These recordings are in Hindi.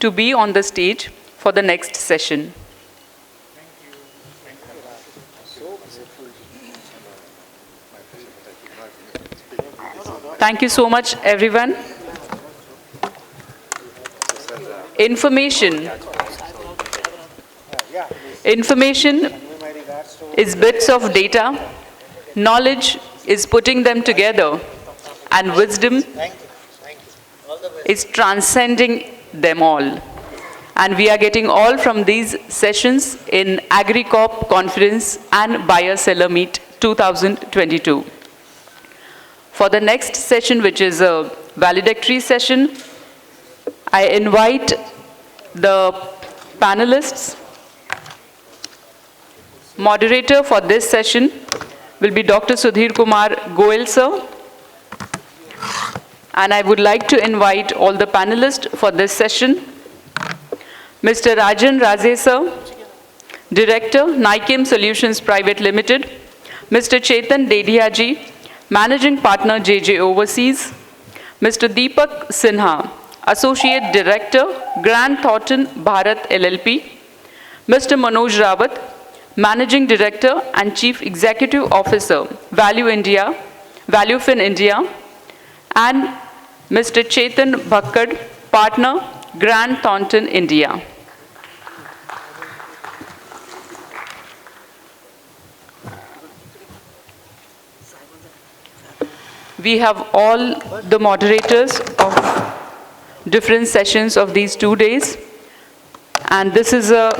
to be on the stage for the next session. Thank you so much, everyone. Information. Information is bits of data. Knowledge is putting them together. And wisdom is transcending them all. And we are getting all from these sessions in AgriCorp Conference and Buyer-Seller Meet 2022. For the next session, which is a valedictory session, I invite the panelists. Moderator for this session will be Dr. Sudhir Kumar Goel, sir. And I would like to invite all the panelists for this session. Mr. Rajan Raze, sir, Director, Nychem Solutions Private Limited. Mr. Chetan Dediaji, Managing Partner, JJ Overseas. Mr. Deepak Sinha, Associate Director, Grant Thornton Bharat LLP. Mr. Manoj Rawat, Managing Director and Chief Executive Officer, ValueFin India. And Mr. Chetan Bhakkad, Partner, Grant Thornton India. We have all the moderators of different sessions of these 2 days. And this is a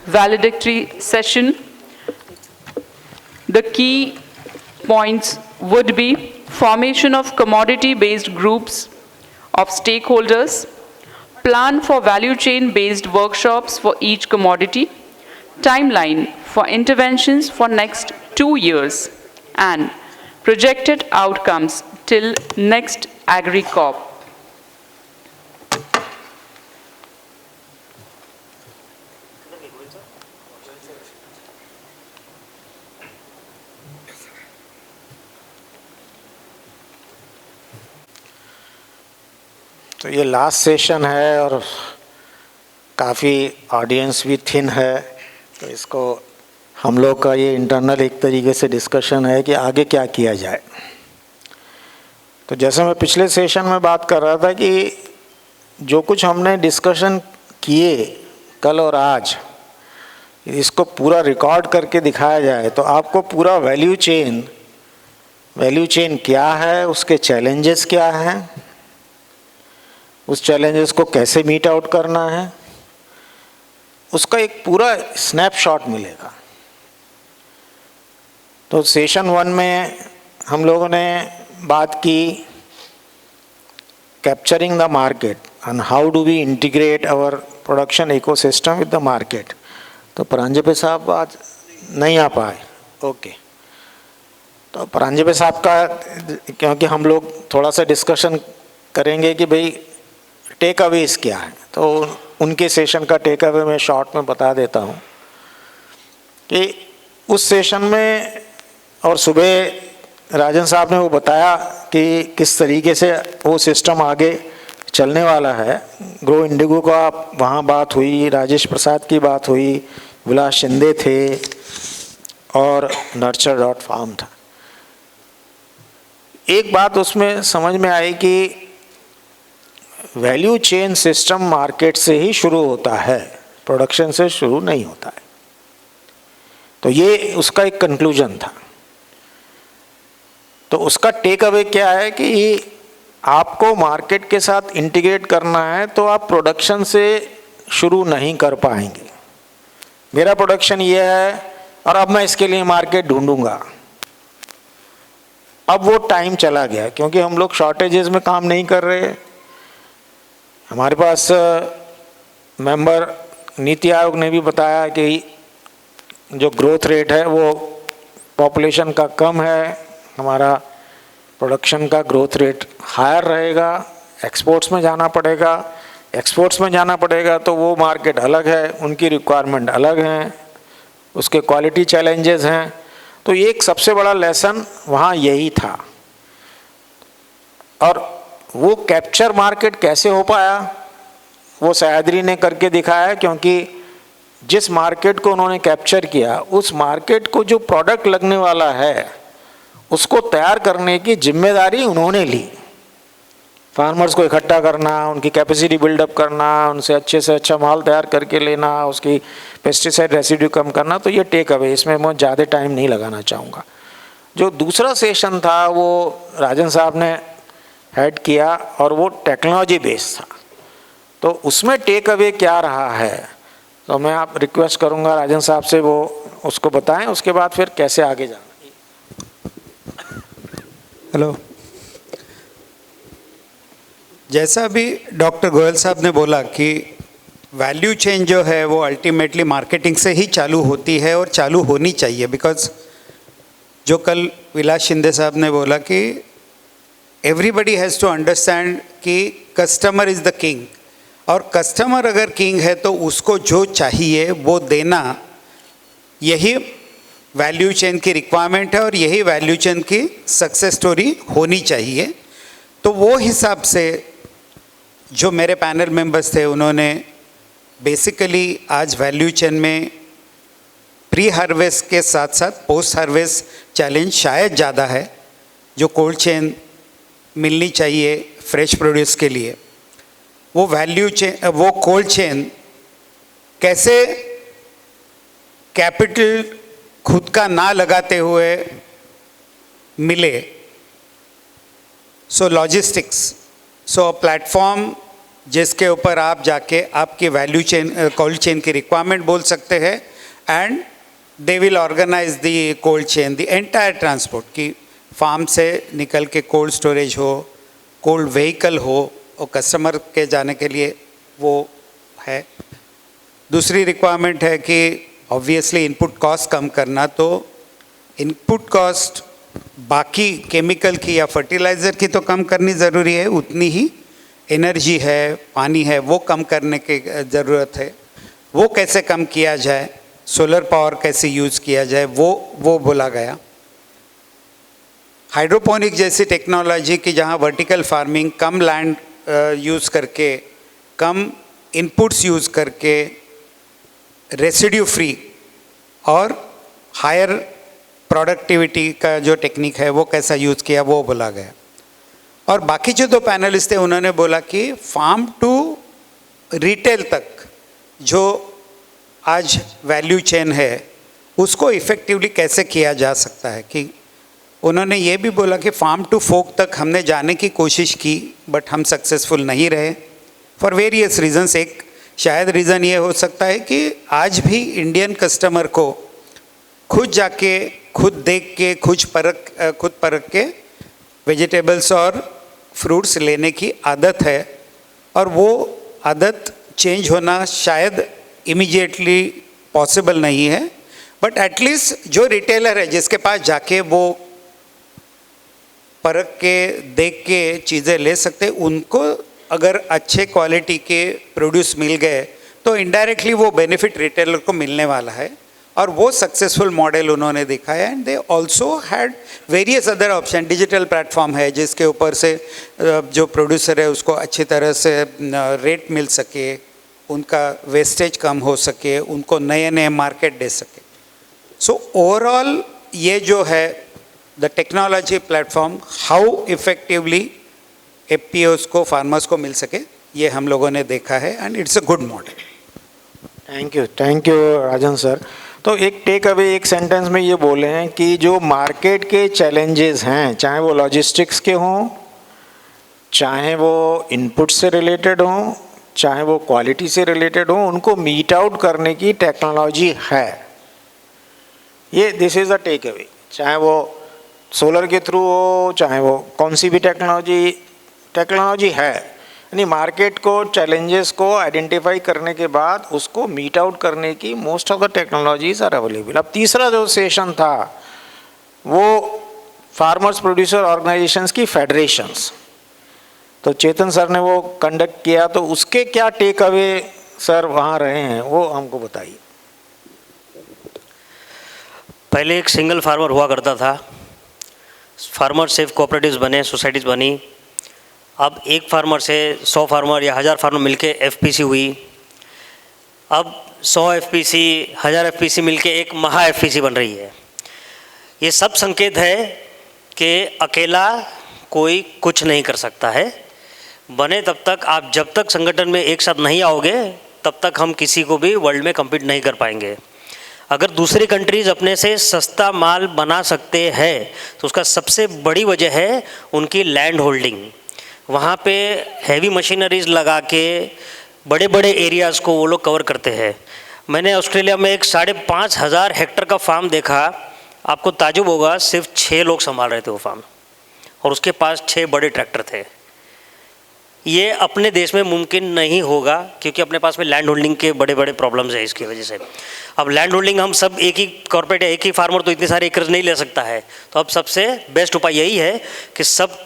valedictory session. The key points would be formation of commodity-based groups of stakeholders, plan for value chain-based workshops for each commodity, timeline for interventions for next 2 years, and projected outcomes till next AgriCorp. तो ये लास्ट सेशन है और काफ़ी ऑडियंस भी थिन है, तो इसको हम लोग का ये इंटरनल एक तरीके से डिस्कशन है कि आगे क्या किया जाए। तो जैसे मैं पिछले सेशन में बात कर रहा था कि जो कुछ हमने डिस्कशन किए कल और आज, इसको पूरा रिकॉर्ड करके दिखाया जाए तो आपको पूरा वैल्यू चेन क्या है, उसके चैलेंजेस क्या हैं, उस चैलेंजेस को कैसे मीट आउट करना है, उसका एक पूरा स्नैपशॉट मिलेगा। तो सेशन 1 में हम लोगों ने बात की capturing the market and how do we integrate our production ecosystem with the market. तो परांजपे साहब आज नहीं आ पाए, ओके। तो परांजपे साहब का, क्योंकि हम लोग थोड़ा सा डिस्कशन करेंगे कि भाई टेक अवेज क्या है, तो उनके सेशन का टेक अवे मैं शॉर्ट में बता देता हूँ कि उस सेशन में और सुबह राजन साहब ने वो बताया कि किस तरीके से वो सिस्टम आगे चलने वाला है। ग्रो इंडिगो का वहाँ बात हुई, राजेश प्रसाद की बात हुई, विलास शिंदे थे और nurture.farm था। एक बात उसमें समझ में आई कि वैल्यू चेन सिस्टम मार्केट से ही शुरू होता है, प्रोडक्शन से शुरू नहीं होता है। तो ये उसका एक कंक्लूजन था। तो उसका टेक अवे क्या है कि आपको मार्केट के साथ इंटीग्रेट करना है तो आप प्रोडक्शन से शुरू नहीं कर पाएंगे। मेरा प्रोडक्शन ये है और अब मैं इसके लिए मार्केट ढूंढूंगा। अब वो टाइम चला गया क्योंकि हम लोग शॉर्टेजेस में काम नहीं कर रहे। हमारे पास मेंबर नीति आयोग ने भी बताया कि जो ग्रोथ रेट है वो पॉपुलेशन का कम है, हमारा प्रोडक्शन का ग्रोथ रेट हायर रहेगा, एक्सपोर्ट्स में जाना पड़ेगा। एक्सपोर्ट्स में जाना पड़ेगा तो वो मार्केट अलग है, उनकी रिक्वायरमेंट अलग हैं, उसके क्वालिटी चैलेंजेस हैं। तो ये एक सबसे बड़ा लेसन वहाँ यही था। और वो कैप्चर मार्केट कैसे हो पाया, वो सह्याद्री ने करके दिखाया है, क्योंकि जिस मार्केट को उन्होंने कैप्चर किया उस मार्केट को जो प्रोडक्ट लगने वाला है उसको तैयार करने की जिम्मेदारी उन्होंने ली। फार्मर्स को इकट्ठा करना, उनकी कैपेसिटी बिल्डअप करना, उनसे अच्छे से अच्छा माल तैयार करके लेना, उसकी पेस्टिसाइड रेसिड्यू कम करना, तो ये टेक अवे, इसमें मैं ज़्यादा टाइम नहीं लगाना चाहूँगा। जो दूसरा सेशन था वो राजन साहब ने हेड किया और वो टेक्नोलॉजी बेस्ड था, तो उसमें टेक अवे क्या रहा है, तो मैं आप रिक्वेस्ट करूँगा राजन साहब से वो उसको बताएं, उसके बाद फिर कैसे आगे जाना। हेलो, जैसा अभी डॉक्टर गोयल साहब ने बोला कि वैल्यू चेन जो है वो अल्टीमेटली मार्केटिंग से ही चालू होती है और चालू होनी चाहिए, बिकॉज जो कल विलास शिंदे साहब ने बोला कि एवरीबडी हैज़ टू अंडरस्टैंड कि कस्टमर इज़ द किंग, और कस्टमर अगर किंग है तो उसको जो चाहिए वो देना, यही वैल्यू चेन की रिक्वायरमेंट है और यही वैल्यू चेन की सक्सेस स्टोरी होनी चाहिए। तो वो हिसाब से जो मेरे पैनल मेंबर्स थे उन्होंने बेसिकली आज वैल्यू चेन में प्री हार्वेस्ट के साथ साथ पोस्ट हार्वेस्ट चैलेंज शायद ज़्यादा है, जो कोल्ड चेन मिलनी चाहिए फ्रेश प्रोड्यूस के लिए, वो वैल्यू चेन, वो कोल्ड चेन कैसे कैपिटल खुद का ना लगाते हुए मिले। सो लॉजिस्टिक्स, सो प्लेटफॉर्म जिसके ऊपर आप जाके आपकी वैल्यू चेन, कोल्ड चेन की रिक्वायरमेंट बोल सकते हैं, and they will organise the cold chain, the entire transport, की फार्म से निकल के कोल्ड स्टोरेज हो, कोल्ड व्हीकल हो और कस्टमर के जाने के लिए वो है। दूसरी रिक्वायरमेंट है कि ऑब्वियसली इनपुट कॉस्ट कम करना, तो इनपुट कॉस्ट बाकी केमिकल की या फर्टिलाइज़र की तो कम करनी ज़रूरी है, उतनी ही एनर्जी है, पानी है, वो कम करने की ज़रूरत है। वो कैसे कम किया जाए, सोलर पावर कैसे यूज़ किया जाए, वो बोला गया। हाइड्रोपोनिक जैसी टेक्नोलॉजी की जहाँ वर्टिकल फार्मिंग, कम लैंड यूज़ करके, कम इनपुट्स यूज़ करके, रेसिड्यू फ्री और हायर प्रोडक्टिविटी का जो टेक्निक है वो कैसा यूज़ किया, वो बोला गया। और बाकी जो दो पैनलिस्ट थे उन्होंने बोला कि फार्म टू रिटेल तक जो आज वैल्यू चेन है उसको इफ़ेक्टिवली कैसे किया जा सकता है। कि उन्होंने ये भी बोला कि फार्म टू फोक तक हमने जाने की कोशिश की, बट हम सक्सेसफुल नहीं रहे फॉर वेरियस रीजंस। एक शायद रीज़न ये हो सकता है कि आज भी इंडियन कस्टमर को खुद जाके, खुद देख के, खुद परख के वेजिटेबल्स और फ्रूट्स लेने की आदत है, और वो आदत चेंज होना शायद इमीडिएटली पॉसिबल नहीं है, बट एटलीस्ट जो रिटेलर है जिसके पास जाके वो परख के, देख के चीज़ें ले सकते, उनको अगर अच्छे क्वालिटी के प्रोड्यूस मिल गए तो इनडायरेक्टली वो बेनिफिट रिटेलर को मिलने वाला है, और वो सक्सेसफुल मॉडल उन्होंने दिखाया। And they also had various other option. Digital platform है जिसके ऊपर से जो प्रोड्यूसर है उसको अच्छी तरह से रेट मिल सके, उनका वेस्टेज कम हो सके, उनको नए नए मार्केट दे सके। सो ओवरऑल ये जो है the technology platform, how effectively FPOs को, फार्मर्स को मिल सके, ये हम लोगों ने देखा है, and it's a good model. Thank you Rajan sir. तो एक टेक अवे एक सेंटेंस में ये बोले हैं कि जो मार्केट के चैलेंजेस हैं, चाहे वो लॉजिस्टिक्स के हों, चाहे वो इनपुट से रिलेटेड हों, चाहे वो क्वालिटी से रिलेटेड हों, उनको मीट आउट करने की टेक्नोलॉजी है। ये this is the takeaway, चाहे वो सोलर के थ्रू हो, चाहे वो कौन सी भी टेक्नोलॉजी है। यानी मार्केट को, चैलेंजेस को आइडेंटिफाई करने के बाद उसको मीट आउट करने की most of the technologies are available. अब तीसरा जो सेशन था वो फार्मर्स प्रोड्यूसर ऑर्गेनाइजेशंस की फेडरेशंस, तो चेतन सर ने वो कंडक्ट किया, तो उसके क्या टेक अवे सर वहाँ रहे हैं वो हमको बताइए। पहले एक सिंगल फार्मर हुआ करता था, फार्मर सेफ कोऑपरेटिव्स बने, सोसाइटीज़ बनी, अब एक फार्मर से 100 फार्मर या 1000 फार्मर मिलके एफपीसी हुई। अब 100 एफपीसी 1000 एफपीसी मिलके एक महा एफपीसी बन रही है। ये सब संकेत है कि अकेला कोई कुछ नहीं कर सकता है। बने तब तक, आप जब तक संगठन में एक साथ नहीं आओगे तब तक हम किसी को भी वर्ल्ड में कम्पीट नहीं कर पाएंगे। अगर दूसरी कंट्रीज़ अपने से सस्ता माल बना सकते हैं तो उसका सबसे बड़ी वजह है उनकी लैंड होल्डिंग। वहाँ पे हैवी मशीनरीज लगा के बड़े बड़े एरियाज़ को वो लोग कवर करते हैं। मैंने ऑस्ट्रेलिया में एक 5,500 हेक्टर का फार्म देखा। आपको ताजुब होगा, सिर्फ 6 लोग संभाल रहे थे वो फार्म, और उसके पास 6 बड़े ट्रैक्टर थे। ये अपने देश में मुमकिन नहीं होगा क्योंकि अपने पास में लैंड होल्डिंग के बड़े बड़े प्रॉब्लम्स है इसकी वजह से। अब लैंड होल्डिंग हम सब एक ही कॉर्पोरेट, एक ही फार्मर तो इतने सारे एकर्स नहीं ले सकता है। तो अब सबसे बेस्ट उपाय यही है कि सब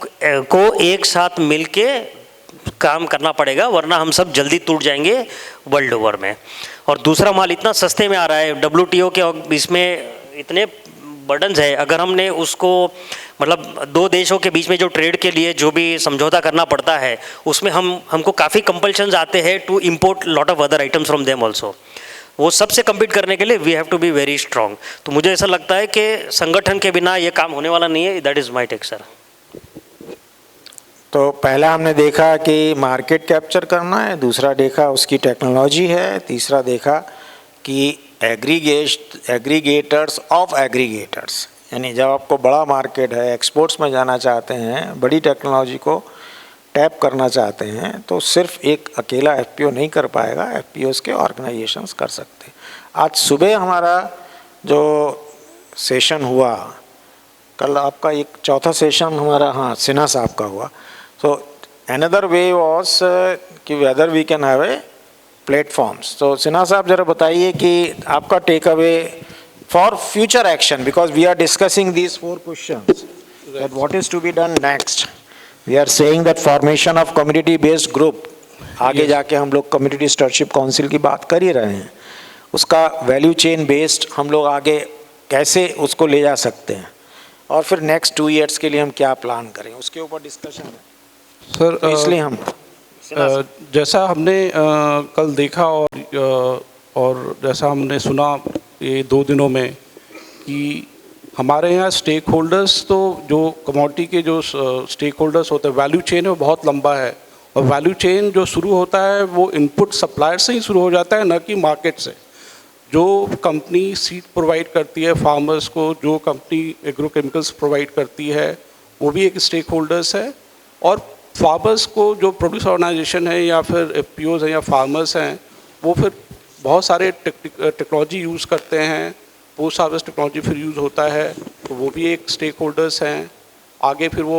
को एक साथ मिलके काम करना पड़ेगा, वरना हम सब जल्दी टूट जाएंगे वर्ल्ड ओवर में। और दूसरा माल इतना सस्ते में आ रहा है, WTO के इसमें इतने बर्डन्स है। अगर हमने उसको, मतलब 2 देशों के बीच में जो ट्रेड के लिए जो भी समझौता करना पड़ता है, उसमें हमको काफ़ी कंपल्शंस आते हैं to import lot of other items from them also. वो सबसे कम्पीट करने के लिए we have to be very strong. तो मुझे ऐसा लगता है कि संगठन के बिना ये काम होने वाला नहीं है। That is my take sir. तो पहला हमने देखा कि मार्केट कैप्चर करना है, दूसरा देखा उसकी टेक्नोलॉजी है, तीसरा देखा कि एग्रीगेटर्स ऑफ एग्रीगेटर्स, यानी जब आपको बड़ा मार्केट है, एक्सपोर्ट्स में जाना चाहते हैं, बड़ी टेक्नोलॉजी को टैप करना चाहते हैं, तो सिर्फ एक अकेला एफपीओ नहीं कर पाएगा, एफपीओस के ऑर्गेनाइजेशंस कर सकते हैं। आज सुबह हमारा जो सेशन हुआ, कल आपका एक चौथा सेशन हमारा, हाँ, सिन्हा साहब का हुआ। So another way was कि whether we can have a platforms. So Sinha साहब जरा बताइए कि आपका takeaway for future action, because we are discussing these 4 questions, that what is to be done next. We are saying that formation of community based group, आगे जाके हम लोग कम्युनिटी स्टewardship काउंसिल की बात कर ही रहे हैं, उसका वैल्यू चेन बेस्ड हम लोग आगे कैसे उसको ले जा सकते हैं, और फिर नेक्स्ट 2 years के लिए हम क्या प्लान करें, उसके ऊपर डिस्कशन है सर। इसलिए हम जैसा हमने कल देखा और जैसा हमने सुना ये 2 दिनों में कि हमारे यहाँ स्टेक होल्डर्स, तो जो कमोडिटी के जो स्टेक होल्डर्स होते हैं, वैल्यू चेन वो बहुत लंबा है, और वैल्यू चेन जो शुरू होता है वो इनपुट सप्लायर से ही शुरू हो जाता है, न कि मार्केट से। जो कंपनी सीड प्रोवाइड करती है फार्मर्स को, जो कंपनी एग्रोकेमिकल्स प्रोवाइड करती है, वो भी एक स्टेक होल्डर्स है। और फार्मर्स को जो प्रोड्यूस ऑर्गेनाइजेशन है या फिर एफपीओज हैं या फार्मर्स हैं, वो फिर बहुत सारे टेक्नोलॉजी यूज़ करते हैं, पोस्ट हार्वेस्ट टेक्नोलॉजी फिर यूज़ होता है, तो वो भी एक स्टेक होल्डर्स हैं। आगे फिर वो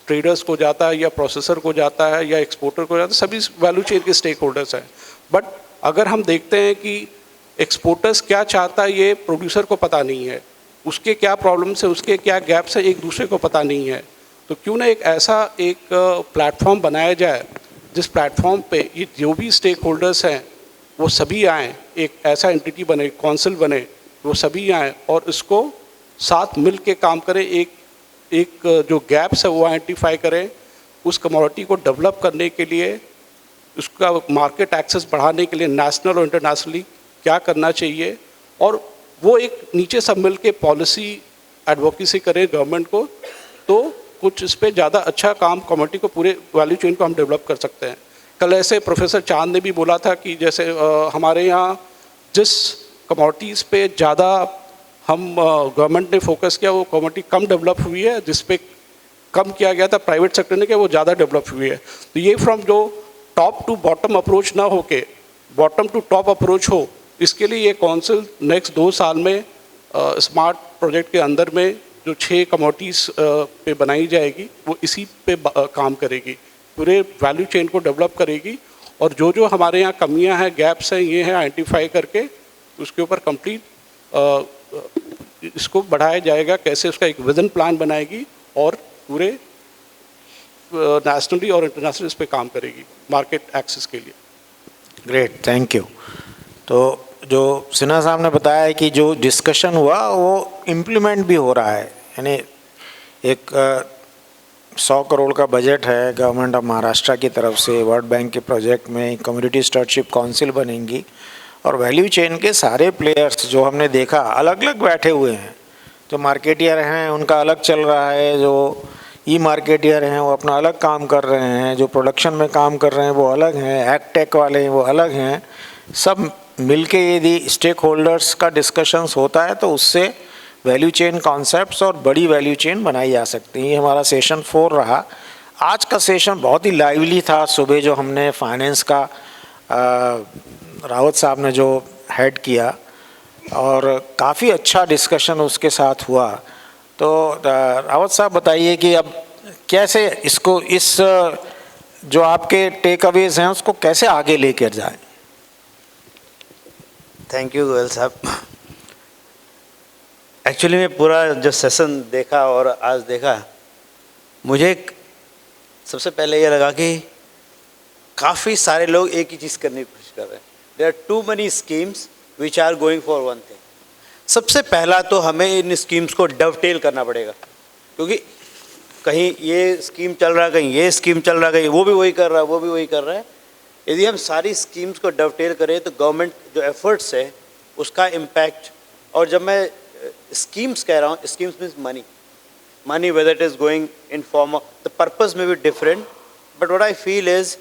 ट्रेडर्स को जाता है या प्रोसेसर को जाता है या एक्सपोर्टर को जाता है, सभी वैल्यू चेन के स्टेक होल्डर्स हैं। बट अगर हम देखते हैं कि एक्सपोर्टर्स क्या चाहता है ये प्रोड्यूसर को पता नहीं है, उसके क्या प्रॉब्लम्स है, उसके क्या गैप्स है, एक दूसरे को पता नहीं है, तो क्यों ना एक ऐसा एक प्लेटफॉर्म बनाया जाए जिस प्लेटफॉर्म पे ये जो भी स्टेक होल्डर्स हैं वो सभी आएँ, एक ऐसा एंटिटी बने, काउंसिल बने, वो सभी आएँ और इसको साथ मिल के काम करें, एक जो गैप्स है वो आइडेंटिफाई करें, उस कमोडिटी को डेवलप करने के लिए, उसका मार्केट एक्सेस बढ़ाने के लिए नेशनल और इंटरनेशनली क्या करना चाहिए, और वो एक नीचे सब मिल के पॉलिसी एडवोकेसी करें गवर्नमेंट को, तो कुछ इस पर ज़्यादा अच्छा काम कमोडिटी को, पूरे वैल्यू चेन को हम डेवलप कर सकते हैं। कल ऐसे प्रोफेसर चांद ने भी बोला था कि जैसे हमारे यहाँ जिस कमोडिटीज़ पे ज़्यादा हम गवर्नमेंट ने फोकस किया, वो कमोडिटी कम डेवलप हुई है, जिस पे कम किया गया था प्राइवेट सेक्टर ने, कि वो ज़्यादा डेवलप हुई है। तो ये फ्रॉम जो टॉप टू बॉटम अप्रोच ना हो के बॉटम टू टॉप अप्रोच हो, इसके लिए ये काउंसिल नेक्स्ट 2 साल में स्मार्ट प्रोजेक्ट के अंदर में जो 6 कमोडिटीज़ पे बनाई जाएगी, वो इसी पे काम करेगी, पूरे वैल्यू चेन को डेवलप करेगी, और जो जो हमारे यहाँ कमियां हैं, गैप्स हैं, ये हैं, आइडेंटिफाई करके उसके ऊपर कंप्लीट इसको बढ़ाया जाएगा, कैसे उसका एक विजन प्लान बनाएगी और पूरे नेशनली और इंटरनेशनल इस पे काम करेगी मार्केट एक्सेस के लिए। Great, thank you. तो जो सिन्हा साहब ने बताया है कि जो डिस्कशन हुआ वो इम्प्लीमेंट भी हो रहा है, यानी एक 100 करोड़ का बजट है गवर्नमेंट ऑफ महाराष्ट्र की तरफ से वर्ल्ड बैंक के प्रोजेक्ट में, कम्युनिटी स्टewardship काउंसिल बनेंगी और वैल्यू चेन के सारे प्लेयर्स जो हमने देखा अलग अलग बैठे हुए हैं। जो मार्केटियर हैं उनका अलग चल रहा है, जो ई मार्केटियर हैं वो अपना अलग काम कर रहे हैं, जो प्रोडक्शन में काम कर रहे हैं वो अलग हैं, एग टेक वाले हैं वो अलग हैं। सब मिलके यदि स्टेक होल्डर्स का डिस्कशंस होता है तो उससे वैल्यू चेन कॉन्सेप्ट्स और बड़ी वैल्यू चेन बनाई जा सकती है। ये हमारा सेशन 4 रहा। आज का सेशन बहुत ही लाइवली था। सुबह जो हमने फाइनेंस का रावत साहब ने जो हेड किया और काफ़ी अच्छा डिस्कशन उसके साथ हुआ। तो रावत साहब बताइए कि अब कैसे इसको, इस जो आपके टेक अवेज हैं उसको कैसे आगे लेकर जाएं। थैंक यू गोयल साहब। एक्चुअली मैं पूरा जो सेशन देखा और आज देखा, मुझे सबसे पहले ये लगा कि काफ़ी सारे लोग एक ही चीज़ करने की कोशिश कर रहे हैं। There are two money schemes which are going for one thing. सबसे पहला तो हमें इन स्कीम्स को डवटेल करना पड़ेगा, क्योंकि कहीं ये स्कीम चल रहा है, कहीं ये स्कीम चल रहा है, कहीं वो भी वही कर रहा है, वो भी वही कर रहा है। यदि हम सारी स्कीम्स को डवटेल करें तो गवर्नमेंट जो एफर्ट्स है उसका इम्पैक्ट, और जब मैं स्कीम्स कह रहा हूँ, schemes means money whether it is going in form of, the purpose में भी different, but what I feel is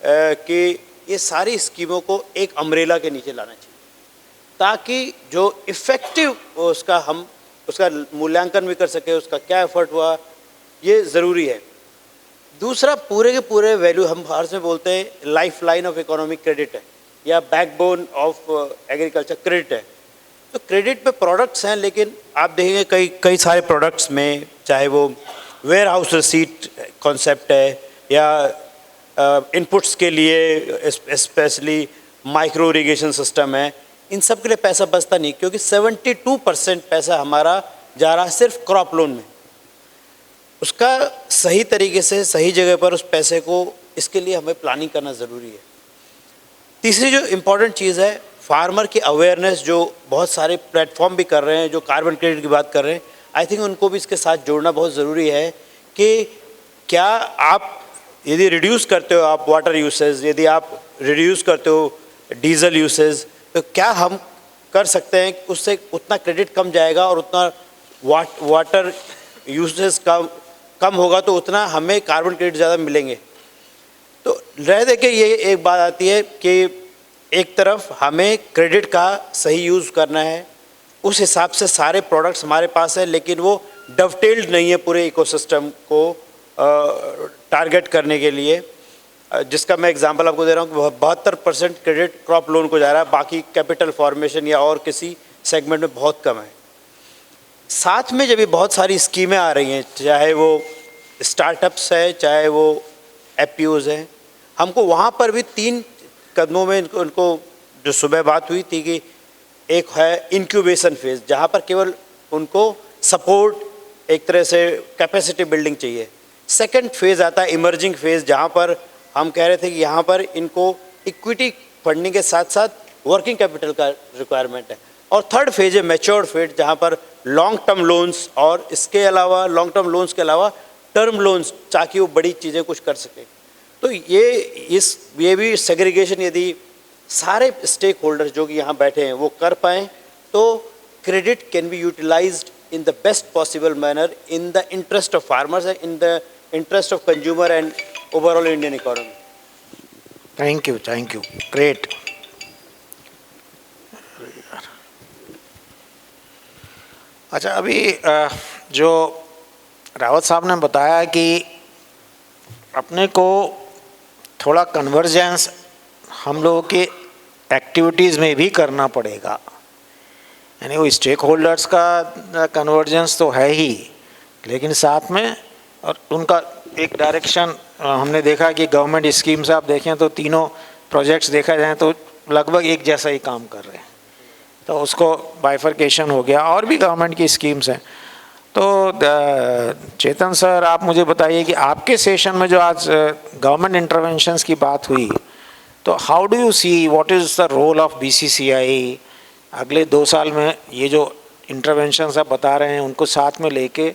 कि ये सारी स्कीमों को एक अम्ब्रेला के नीचे लाना चाहिए ताकि जो इफ़ेक्टिव उसका हम उसका मूल्यांकन भी कर सके, उसका क्या एफर्ट हुआ, ये ज़रूरी है। दूसरा, पूरे के पूरे वैल्यू हम बाहर में बोलते हैं life line of economic credit है या बैकबोन ऑफ एग्रीकल्चर क्रेडिट है। तो क्रेडिट पे प्रोडक्ट्स हैं, लेकिन आप देखेंगे कई सारे प्रोडक्ट्स में, चाहे वो वेयर हाउस रिसीट कॉन्सेप्ट है या इनपुट्स के लिए स्पेशली माइक्रो इरिगेशन सिस्टम है, इन सब के लिए पैसा बचता नहीं, क्योंकि 72% पैसा हमारा जा रहा है सिर्फ क्रॉप लोन में। उसका सही तरीके से सही जगह पर उस पैसे को, इसके लिए हमें प्लानिंग करना ज़रूरी है। तीसरी जो इम्पॉर्टेंट चीज़ है, फार्मर की अवेयरनेस, जो बहुत सारे प्लेटफॉर्म भी कर रहे हैं, जो कार्बन क्रेडिट की बात कर रहे हैं, आई थिंक उनको भी इसके साथ जोड़ना बहुत ज़रूरी है कि क्या आप यदि रिड्यूस करते हो आप वाटर यूसेज, यदि आप रिड्यूस करते हो डीजल यूसेज, तो क्या हम कर सकते हैं कि उससे उतना क्रेडिट कम जाएगा और उतना वाटर यूसेज कम होगा तो उतना हमें कार्बन क्रेडिट ज़्यादा मिलेंगे। तो रह दे के ये एक बात आती है कि एक तरफ हमें क्रेडिट का सही यूज़ करना है, उस हिसाब से सारे प्रोडक्ट्स हमारे पास है, लेकिन वो डवटेल्ड नहीं है पूरे इकोसिस्टम को टारगेट करने के लिए। जिसका मैं एग्जांपल आपको दे रहा हूँ कि 72% क्रेडिट क्रॉप लोन को जा रहा है, बाकी कैपिटल फॉर्मेशन या और किसी सेगमेंट में बहुत कम है। साथ में जब ये बहुत सारी स्कीमें आ रही हैं, चाहे वो स्टार्टअप्स है, चाहे वो एफपीओज़ हैं, हमको वहाँ पर भी 3 कदमों में उनको जो सुबह बात हुई थी कि एक है इंक्यूबेशन फेज़, जहाँ पर केवल उनको सपोर्ट, एक तरह से कैपेसिटी बिल्डिंग चाहिए। सेकंड फेज़ आता है इमर्जिंग फेज़, जहाँ पर हम कह रहे थे कि यहाँ पर इनको इक्विटी फंडिंग के साथ साथ वर्किंग कैपिटल का रिक्वायरमेंट है। और थर्ड फेज है मैच्योर्ड फेज, जहाँ पर लॉन्ग टर्म लोन्स और इसके अलावा लॉन्ग टर्म लोन्स के अलावा टर्म लोन्स, ताकि वो बड़ी चीज़ें कुछ कर सकें। तो ये भी सेग्रीगेशन यदि सारे स्टेक होल्डर्स जो कि यहाँ बैठे हैं वो कर पाएँ, तो credit can be utilised in the best possible manner in the interest of farmers and in the interest of consumer and overall Indian economy. Thank you, great. अच्छा, अभी जो रावत साहब ने बताया कि अपने को थोड़ा कन्वर्जेंस हम लोगों के एक्टिविटीज़ में भी करना पड़ेगा, यानी वो स्टेक होल्डर्स का कन्वर्जेंस तो है ही, लेकिन साथ में और उनका एक डायरेक्शन। हमने देखा कि गवर्नमेंट स्कीम्स आप देखें तो तीनों प्रोजेक्ट्स देखा जाए तो लगभग एक जैसा ही काम कर रहे हैं, तो उसको बाइफरकेशन हो गया। और भी गवर्नमेंट की स्कीम्स हैं। तो चेतन सर, आप मुझे बताइए कि आपके सेशन में जो आज गवर्नमेंट इंटरवेंशंस की बात हुई, तो how do you see what is the role of BCCI अगले 2 साल में? ये जो इंटरवेंशंस आप बता रहे हैं उनको साथ में लेके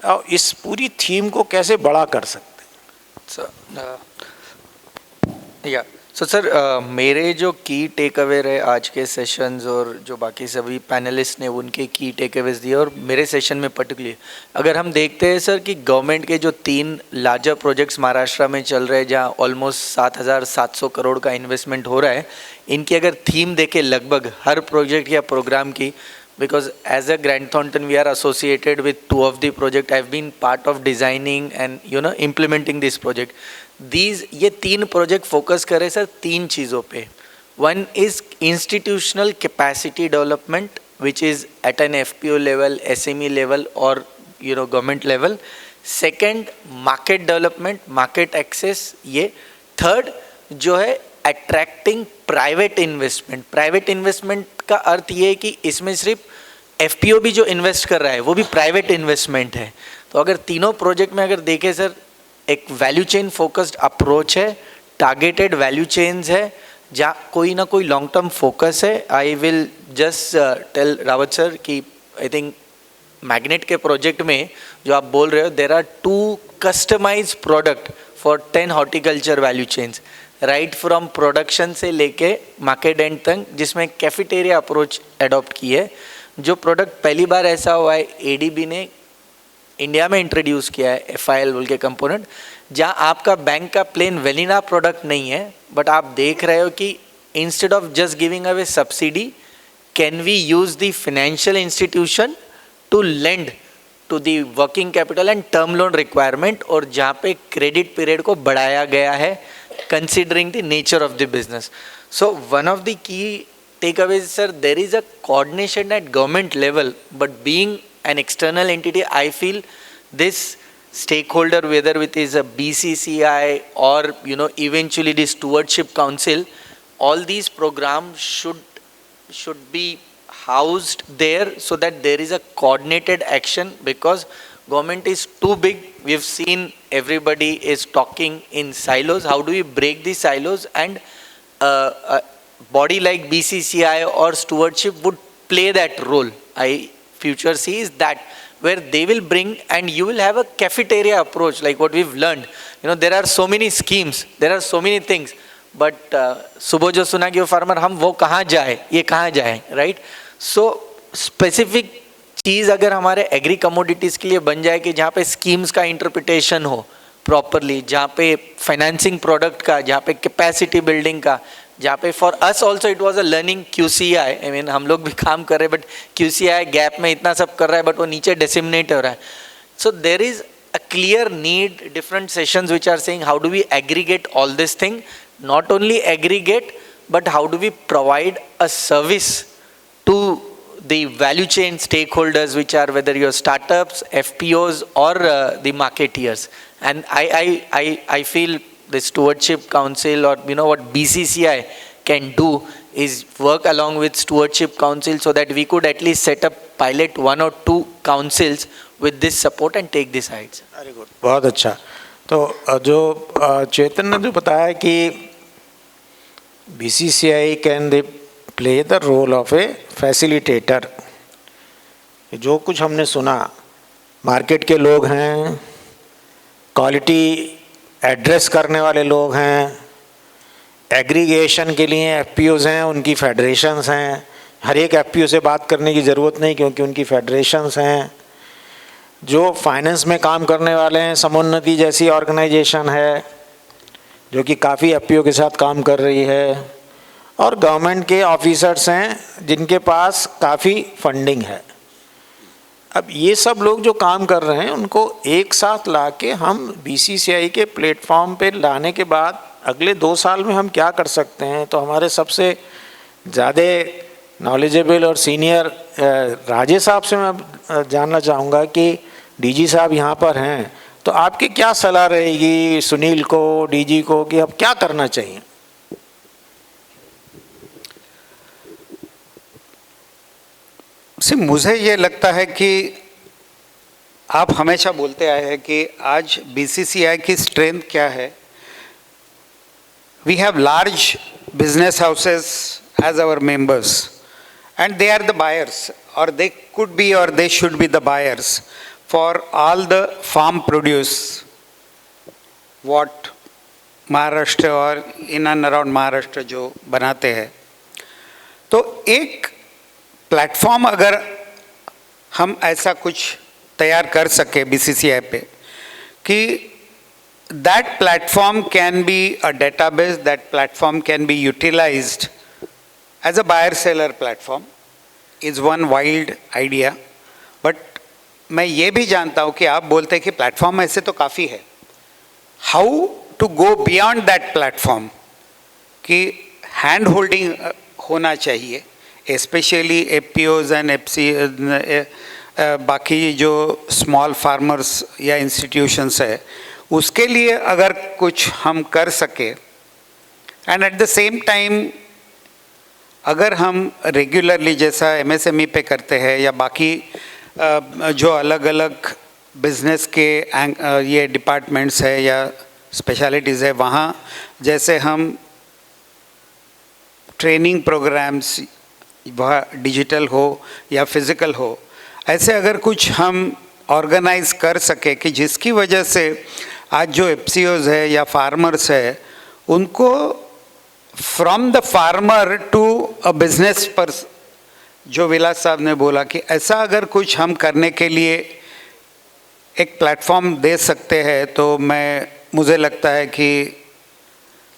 और इस पूरी थीम को कैसे बड़ा कर सकते हैं? सो सर मेरे जो की टेक अवे रहे आज के सेशंस और जो बाकी सभी पैनलिस्ट ने उनके की टेक अवेज दिए, और मेरे सेशन में पर्टिकुलरली अगर हम देखते हैं सर कि गवर्नमेंट के जो 3 लार्जर प्रोजेक्ट्स महाराष्ट्र में चल रहे हैं जहां ऑलमोस्ट 7,700 करोड़ का इन्वेस्टमेंट हो रहा है, इनकी अगर थीम देखें लगभग हर प्रोजेक्ट या प्रोग्राम की, because as a Grant Thornton we are associated with 2 of the project. I've been part of designing and implementing this project. ये 3 प्रोजेक्ट फोकस करें सर 3 चीज़ों पे. One is institutional capacity development, which is at an FPO level, SME level or government level. Second, market development, market access. ये third जो है attracting private investment. Private investment का अर्थ ये है कि इसमें सिर्फ एफपीओ भी जो इन्वेस्ट कर रहा है वो भी प्राइवेट इन्वेस्टमेंट है. तो अगर तीनों प्रोजेक्ट में अगर देखें सर, एक वैल्यू चेन फोकस्ड अप्रोच है, टारगेटेड वैल्यू चेन्स है, जहाँ कोई ना कोई लॉन्ग टर्म फोकस है. I will just tell Rawat sir कि आई थिंक मैग्नेट के प्रोजेक्ट में जो आप बोल रहे हो, there are 2 customise product for 10 horticulture value chains, right from production से लेके मार्केट एंड तक, जिसमें कैफेटेरिया अप्रोच अडॉप्ट की है. जो प्रोडक्ट पहली बार ऐसा हुआ है, एडीबी ने इंडिया में इंट्रोड्यूस किया है FIL बोल के कंपोनेंट, जहां आपका बैंक का प्लेन वेनिला प्रोडक्ट नहीं है, बट आप देख रहे हो कि instead of just giving away subsidy, can we use the financial institution to lend to the working capital and term loan requirement, और जहाँ पे क्रेडिट पीरियड को बढ़ाया गया है considering the nature of the business. So one of the key takeaways, sir, there is a coordination at government level, but being an external entity, I feel this stakeholder, whether it is a BCCI or eventually the stewardship council, all these programs should be housed there so that there is a coordinated action, because government is too big. We've seen everybody is talking in silos. How do we break these silos? And a body like BCCI or stewardship would play that role. I future sees that where they will bring, and you will have a cafeteria approach like what we've learned. There are so many schemes, there are so many things, but सुबह जो सुना कि वो फार्मर हम वो कहाँ जाए, ये कहाँ जाए, right? So specific चीज़ अगर हमारे एग्री कमोडिटीज़ के लिए बन जाए कि जहाँ पे स्कीम्स का इंटरप्रिटेशन हो प्रॉपरली, जहाँ पे फाइनेंसिंग प्रोडक्ट का, जहाँ पे कैपेसिटी बिल्डिंग का, जहाँ पे for us also it was a learning QCI. I mean हम लोग भी काम कर रहे हैं, बट QCI गैप में इतना सब कर रहा है, बट वो नीचे डिसिमिनेट हो रहा है. So there is a clear need, different sessions which are saying how do we aggregate all this thing, not only aggregate, but how do we provide a service to the value chain stakeholders, which are whether your startups, FPOs or the marketeers. And I feel the stewardship council, or what BCCI can do is work along with stewardship council so that we could at least set up pilot 1 or 2 councils with this support and take this heights. Very good, बहुत अच्छा. तो जो चेतन ने जो बताया कि BCCI can they play the role of a facilitator. जो कुछ हमने सुना, मार्केट के लोग हैं, क्वालिटी एड्रेस करने वाले लोग हैं, एग्रीगेशन के लिए FPOs हैं, उनकी फेडरेशंस हैं. हर एक FPO से बात करने की ज़रूरत नहीं क्योंकि उनकी फेडरेशंस हैं. जो फाइनेंस में काम करने वाले हैं, समुन्नति जैसी ऑर्गेनाइजेशन है जो कि काफ़ी FPO के साथ काम कर रही है, और गवर्नमेंट के ऑफिसर्स हैं जिनके पास काफ़ी फंडिंग है. अब ये सब लोग जो काम कर रहे हैं उनको एक साथ लाके हम BCCI के प्लेटफॉर्म पे लाने के बाद अगले 2 साल में हम क्या कर सकते हैं. तो हमारे सबसे ज़्यादा नॉलेजेबल और सीनियर राजेश साहब से मैं जानना चाहूँगा कि DG साहब यहाँ पर हैं, तो आपकी क्या सलाह रहेगी सुनील को, DG को, कि अब क्या करना चाहिए? मुझे ये लगता है कि आप हमेशा बोलते आए हैं कि आज BCCI की स्ट्रेंथ क्या है. We have large business houses as our members and they are the buyers, और दे कुड बी और they should be the buyers for all the farm produce what Maharashtra और इन एंड अराउंड महाराष्ट्र जो बनाते हैं, तो एक प्लेटफॉर्म अगर हम ऐसा कुछ तैयार कर सके बीसीसीआई पे कि that platform can be a database, that platform can be utilized as a buyer-seller platform is one wild idea. But मैं ये भी जानता हूँ कि आप बोलते हैं कि प्लेटफॉर्म ऐसे तो काफ़ी है. How to go beyond that platform कि हैंड होल्डिंग होना चाहिए, स्पेशली एपीओज एंड एफसी बाकी जो स्मॉल फार्मर्स या इंस्टीट्यूशंस है उसके लिए अगर कुछ हम कर सके, and at the same time अगर हम रेगुलरली जैसा एमएसएमई पे करते हैं या बाकी जो अलग अलग बिजनेस के ये डिपार्टमेंट्स है या स्पेशलिटीज़ है वहाँ जैसे हम ट्रेनिंग प्रोग्राम्स वह डिजिटल हो या फिज़िकल हो, ऐसे अगर कुछ हम ऑर्गेनाइज कर सके कि जिसकी वजह से आज जो एफसीओज है या फार्मर्स है उनको from the farmer to a business पर, जो विलास साहब ने बोला कि ऐसा अगर कुछ हम करने के लिए एक प्लेटफॉर्म दे सकते हैं, तो मुझे लगता है कि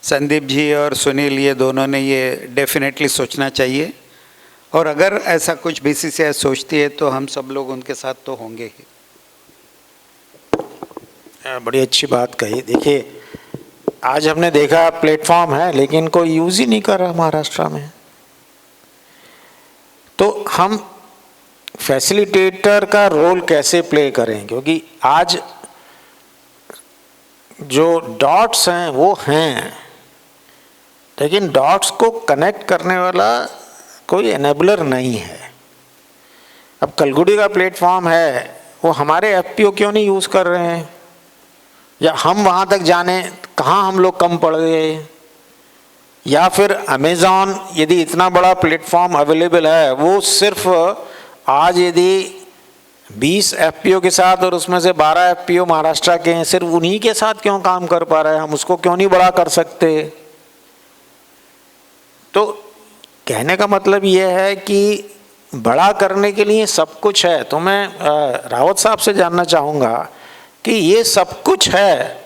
संदीप जी और सुनील ये दोनों ने ये डेफिनेटली सोचना चाहिए, और अगर ऐसा कुछ बीसीसीआई सोचती है तो हम सब लोग उनके साथ तो होंगे ही. बड़ी अच्छी बात कही. देखिए आज हमने देखा प्लेटफॉर्म है लेकिन कोई यूज़ ही नहीं कर रहा महाराष्ट्र में, तो हम फैसिलिटेटर का रोल कैसे प्ले करें, क्योंकि आज जो डॉट्स हैं वो हैं लेकिन डॉट्स को कनेक्ट करने वाला कोई एनेबलर नहीं है. अब कलगुड़ी का प्लेटफॉर्म है, वो हमारे एफपीओ क्यों नहीं यूज़ कर रहे हैं, या हम वहाँ तक जाने कहाँ हम लोग कम पड़ गए, या फिर अमेज़ॉन यदि इतना बड़ा प्लेटफॉर्म अवेलेबल है वो सिर्फ आज यदि 20 एफपीओ के साथ और उसमें से 12 एफपीओ महाराष्ट्र के हैं, सिर्फ उन्हीं के साथ क्यों काम कर पा रहे हैं, हम उसको क्यों नहीं बड़ा कर सकते. तो कहने का मतलब ये है कि बड़ा करने के लिए सब कुछ है. तो मैं रावत साहब से जानना चाहूँगा कि ये सब कुछ है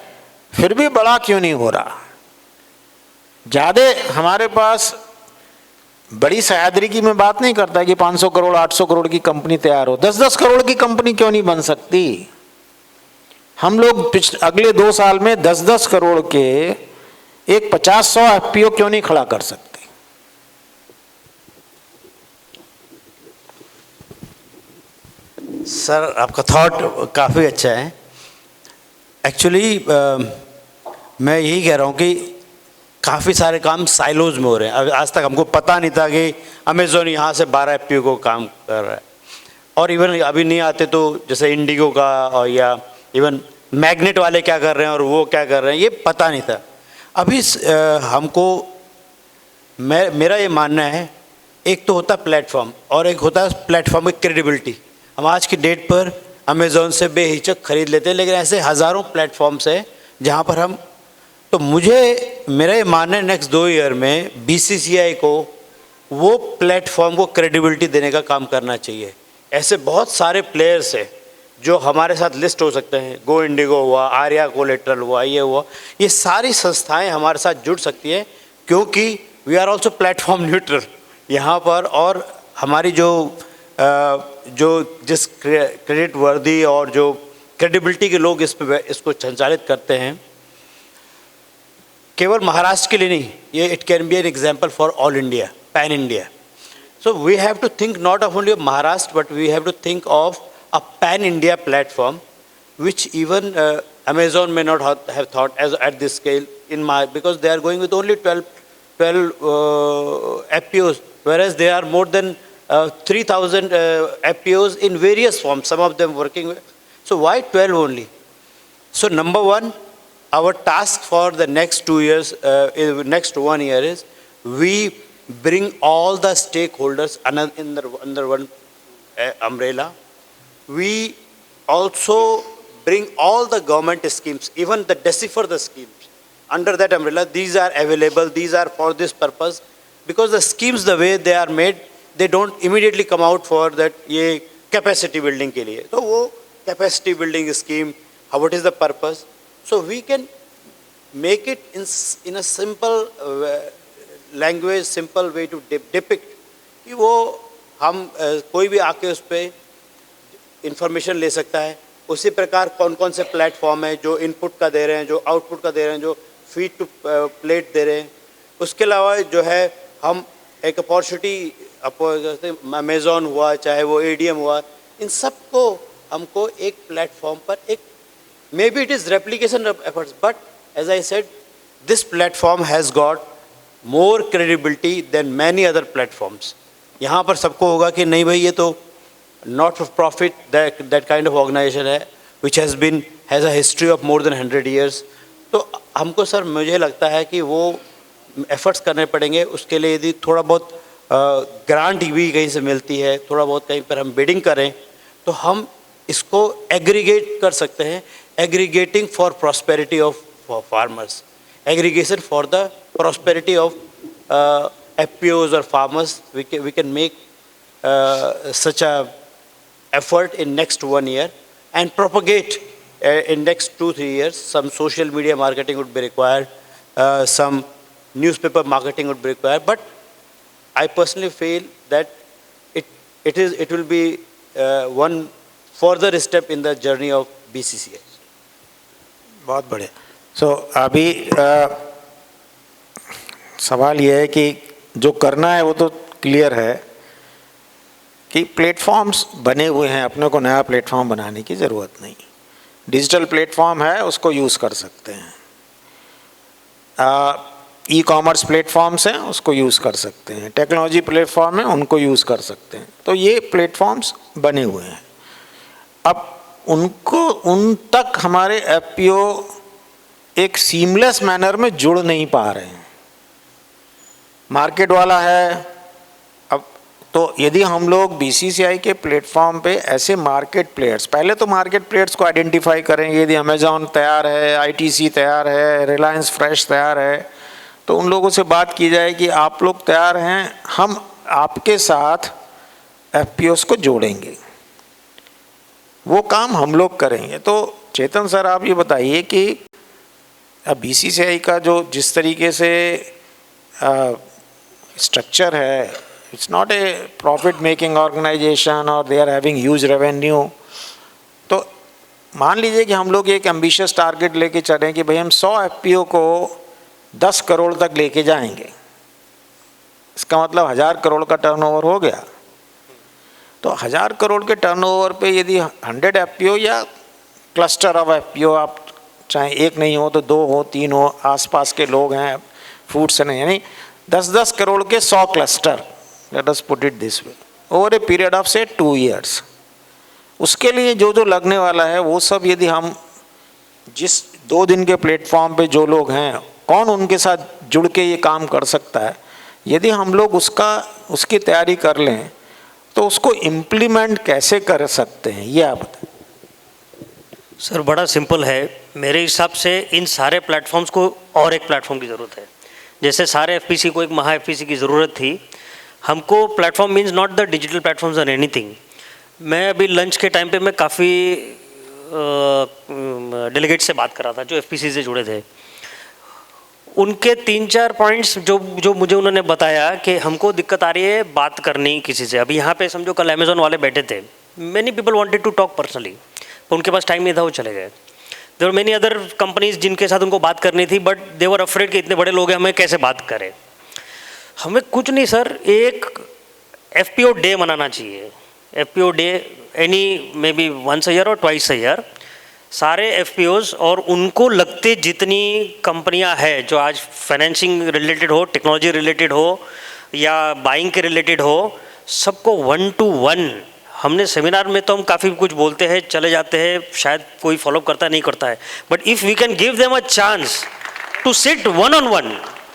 फिर भी बड़ा क्यों नहीं हो रहा. ज़्यादा हमारे पास बड़ी सह्याद्री की मैं बात नहीं करता कि 500 करोड़ 800 करोड़ की कंपनी तैयार हो, 10-10 करोड़ की कंपनी क्यों नहीं बन सकती. हम लोग अगले 2 साल में 10-10 करोड़ के एक 50-100 एफपीओ क्यों नहीं खड़ा कर सकते. सर आपका थॉट काफ़ी अच्छा है. एक्चुअली मैं यही कह रहा हूँ कि काफ़ी सारे काम साइलोज में हो रहे हैं. अब आज तक हमको पता नहीं था कि अमेज़ॉन यहाँ से 12 एफपीओ को काम कर रहा है, और इवन अभी नहीं आते तो जैसे इंडिगो का और या इवन मैग्नेट वाले क्या कर रहे हैं और वो क्या कर रहे हैं ये पता नहीं था. अभी हमको मेरा ये मानना है, एक तो होता प्लेटफॉर्म और एक होता है प्लेटफॉर्म की क्रेडिबिलिटी. हम आज की डेट पर अमेज़ॉन से बेहिचक खरीद लेते हैं, लेकिन ऐसे हज़ारों प्लेटफॉर्म्स हैं जहाँ पर हम, तो मेरा ये मानना है नेक्स्ट 2 ईयर में बीसीसीआई को वो प्लेटफॉर्म को क्रेडिबिलिटी देने का काम करना चाहिए. ऐसे बहुत सारे प्लेयर्स हैं जो हमारे साथ लिस्ट हो सकते हैं. गो इंडिगो हुआ, आर्या कोलेट्रल हुआ, ये हुआ, ये सारी संस्थाएं हमारे साथ जुड़ सकती हैं क्योंकि we are also platform neutral यहाँ पर. और हमारी जिस क्रेडिट वर्दी और जो क्रेडिबिलिटी के लोग इसको संचालित करते हैं, केवल महाराष्ट्र के लिए नहीं, ये it can be an example for all India, pan India. So we have to think not of only Maharashtra but we have to think of a pan India platform which even Amazon may not have thought as at this scale because they are going with only 12 FPOs, whereas there are more than 3,000 FPOs in various forms, some of them working with. So why 12 only? So number one, our task for the next 2 years, next 1 year is we bring all the stakeholders under one umbrella. We also bring all the government schemes, even the decipher the schemes under that umbrella. These are available, these are for this purpose, because the schemes the way they are made, they don't immediately come out for that ये capacity building के लिए. तो वो capacity building scheme, what is the purpose? So we can make it in a simple language, simple way to depict कि वो हम कोई भी आके उस पर इंफॉर्मेशन ले सकता है. उसी प्रकार कौन कौन से प्लेटफॉर्म है जो इनपुट का दे रहे हैं, जो आउटपुट का दे रहे हैं, जो फीड टू प्लेट दे रहे हैं. उसके अलावा जो है हम एक अपॉर्चुनिटी अमेज़ॉन हुआ, चाहे वो ADM हुआ, इन सब को हमको एक प्लेटफॉर्म पर एक may be it is replication of efforts, but as I said this platform has got more credibility than many other platforms. यहाँ पर सबको होगा कि नहीं भाई ये तो not for profit that kind of organization है which has a history of more than 100 years. तो हमको सर मुझे लगता है कि वो एफर्ट्स करने पड़ेंगे. उसके लिए यदि थोड़ा बहुत ग्रांट भी कहीं से मिलती है, थोड़ा बहुत कहीं पर हम बिडिंग करें, तो हम इसको एग्रीगेट कर सकते हैं. Aggregating for prosperity of farmers, aggregation for the prosperity of FPOs or farmers. We can make such a effort in next 1 year and propagate in next 2-3 years. Some social media marketing would be required, some newspaper marketing would be required, but I personally feel that it will be one further step in the journey of BCCI. बहुत बढ़िया. सो अभी सवाल ये है कि जो करना है वो तो क्लियर है कि प्लेटफॉर्म्स बने हुए हैं, अपने को नया प्लेटफॉर्म बनाने की ज़रूरत नहीं. डिजिटल प्लेटफॉर्म है, उसको यूज़ कर सकते हैं. ई-कॉमर्स प्लेटफॉर्म्स हैं, उसको यूज़ कर सकते हैं. टेक्नोलॉजी प्लेटफॉर्म है, उनको यूज़ कर सकते हैं. तो ये प्लेटफॉर्म्स बने हुए हैं. अब उन तक हमारे FPO एक सीमलेस मैनर में जुड़ नहीं पा रहे हैं. मार्केट वाला है. अब तो यदि हम लोग BCCI के प्लेटफॉर्म पे ऐसे मार्केट प्लेयर्स, पहले तो मार्केट प्लेयर्स को आइडेंटिफाई करेंगे. यदि अमेज़ॉन तैयार है, ITC तैयार है, रिलायंस फ्रेश तैयार है, तो उन लोगों से बात की जाए कि आप लोग तैयार हैं, हम आपके साथ FPOs को जोड़ेंगे. वो काम हम लोग करेंगे. तो चेतन सर आप ये बताइए कि अब BCCI का जो जिस तरीके से स्ट्रक्चर है, it's not a profit making organisation और they are having huge revenue. तो मान लीजिए कि हम लोग एक एम्बिशियस टारगेट लेके चलें कि भाई हम 100 FPO को 10 करोड़ तक लेके जाएंगे. इसका मतलब 1000 करोड़ का टर्नओवर हो गया. तो 1000 करोड़ के टर्नओवर पे यदि 100 FPO या क्लस्टर ऑफ FPO, आप चाहे एक नहीं हो तो 2 हो, 3 हो, आसपास के लोग हैं फूड से नहीं, यानी 10-10 करोड़ के 100 cluster, let us put it this way, over a period of से 2 years. उसके लिए जो जो लगने वाला है वो सब यदि हम जिस 2 दिन के प्लेटफॉर्म पे जो लोग हैं, कौन उनके साथ जुड़ के ये काम कर सकता है, यदि हम लोग उसकी तैयारी कर लें तो उसको इम्प्लीमेंट कैसे कर सकते हैं, ये आप बताएं. सर बड़ा सिंपल है. मेरे हिसाब से इन सारे प्लेटफॉर्म्स को और एक प्लेटफॉर्म की ज़रूरत है. जैसे सारे FPC को एक महा FPC की ज़रूरत थी, हमको platform means not the digital platforms और एनीथिंग. मैं अभी लंच के टाइम पे मैं काफ़ी डेलीगेट से बात कर रहा था जो FPC से जुड़े थे. उनके 3-4 पॉइंट्स जो मुझे उन्होंने बताया कि हमको दिक्कत आ रही है बात करनी किसी से. अभी यहाँ पे समझो कल अमेज़ॉन वाले बैठे थे, many people wanted to talk personally, पर उनके पास टाइम नहीं था, वो चले गए. There were many other companies जिनके साथ उनको बात करनी थी, बट दे वर अफ्रेड कि इतने बड़े लोग हैं, हमें कैसे बात करें. हमें कुछ नहीं सर, एक FPO डे मनाना चाहिए. FPO day any may be once a year और ट्वाइस अ ईयर. सारे FPOs और उनको लगते जितनी कंपनियां हैं जो आज फाइनेंसिंग रिलेटेड हो, टेक्नोलॉजी रिलेटेड हो या बाइंग के रिलेटेड हो, सबको 1 to 1. हमने सेमिनार में तो हम काफ़ी कुछ बोलते हैं, चले जाते हैं, शायद कोई फॉलोअप करता नहीं करता है, but if we can give them a chance to sit 1-on-1.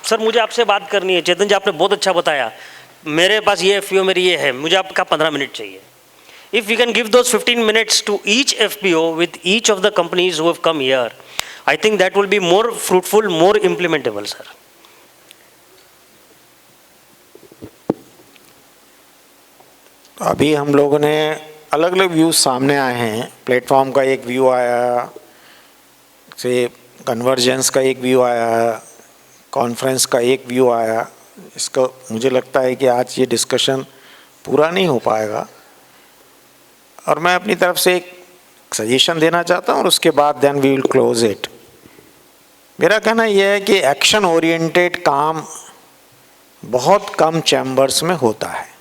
Sir मुझे आपसे बात करनी है, चेतन जी आपने बहुत अच्छा बताया, मेरे पास ये FPO मेरी ये है, मुझे आपका 15 मिनट चाहिए. If we can give those 15 minutes to each FPO with each of the companies who have come here, I think that will be more fruitful, more implementable, sir. अभी हम लोगों ने अलग अलग व्यूज़ सामने आए हैं। प्लेटफॉर्म का एक व्यू आया, से कन्वर्जेंस का एक व्यू आया, कॉन्फ्रेंस का एक व्यू आया। इसको मुझे लगता है कि आज ये डिस्कशन पूरा नहीं हो पाएगा, और मैं अपनी तरफ से एक सजेशन देना चाहता हूँ और उसके बाद then we will close it. मेरा कहना यह है कि एक्शन ओरिएंटेड काम बहुत कम चैम्बर्स में होता है।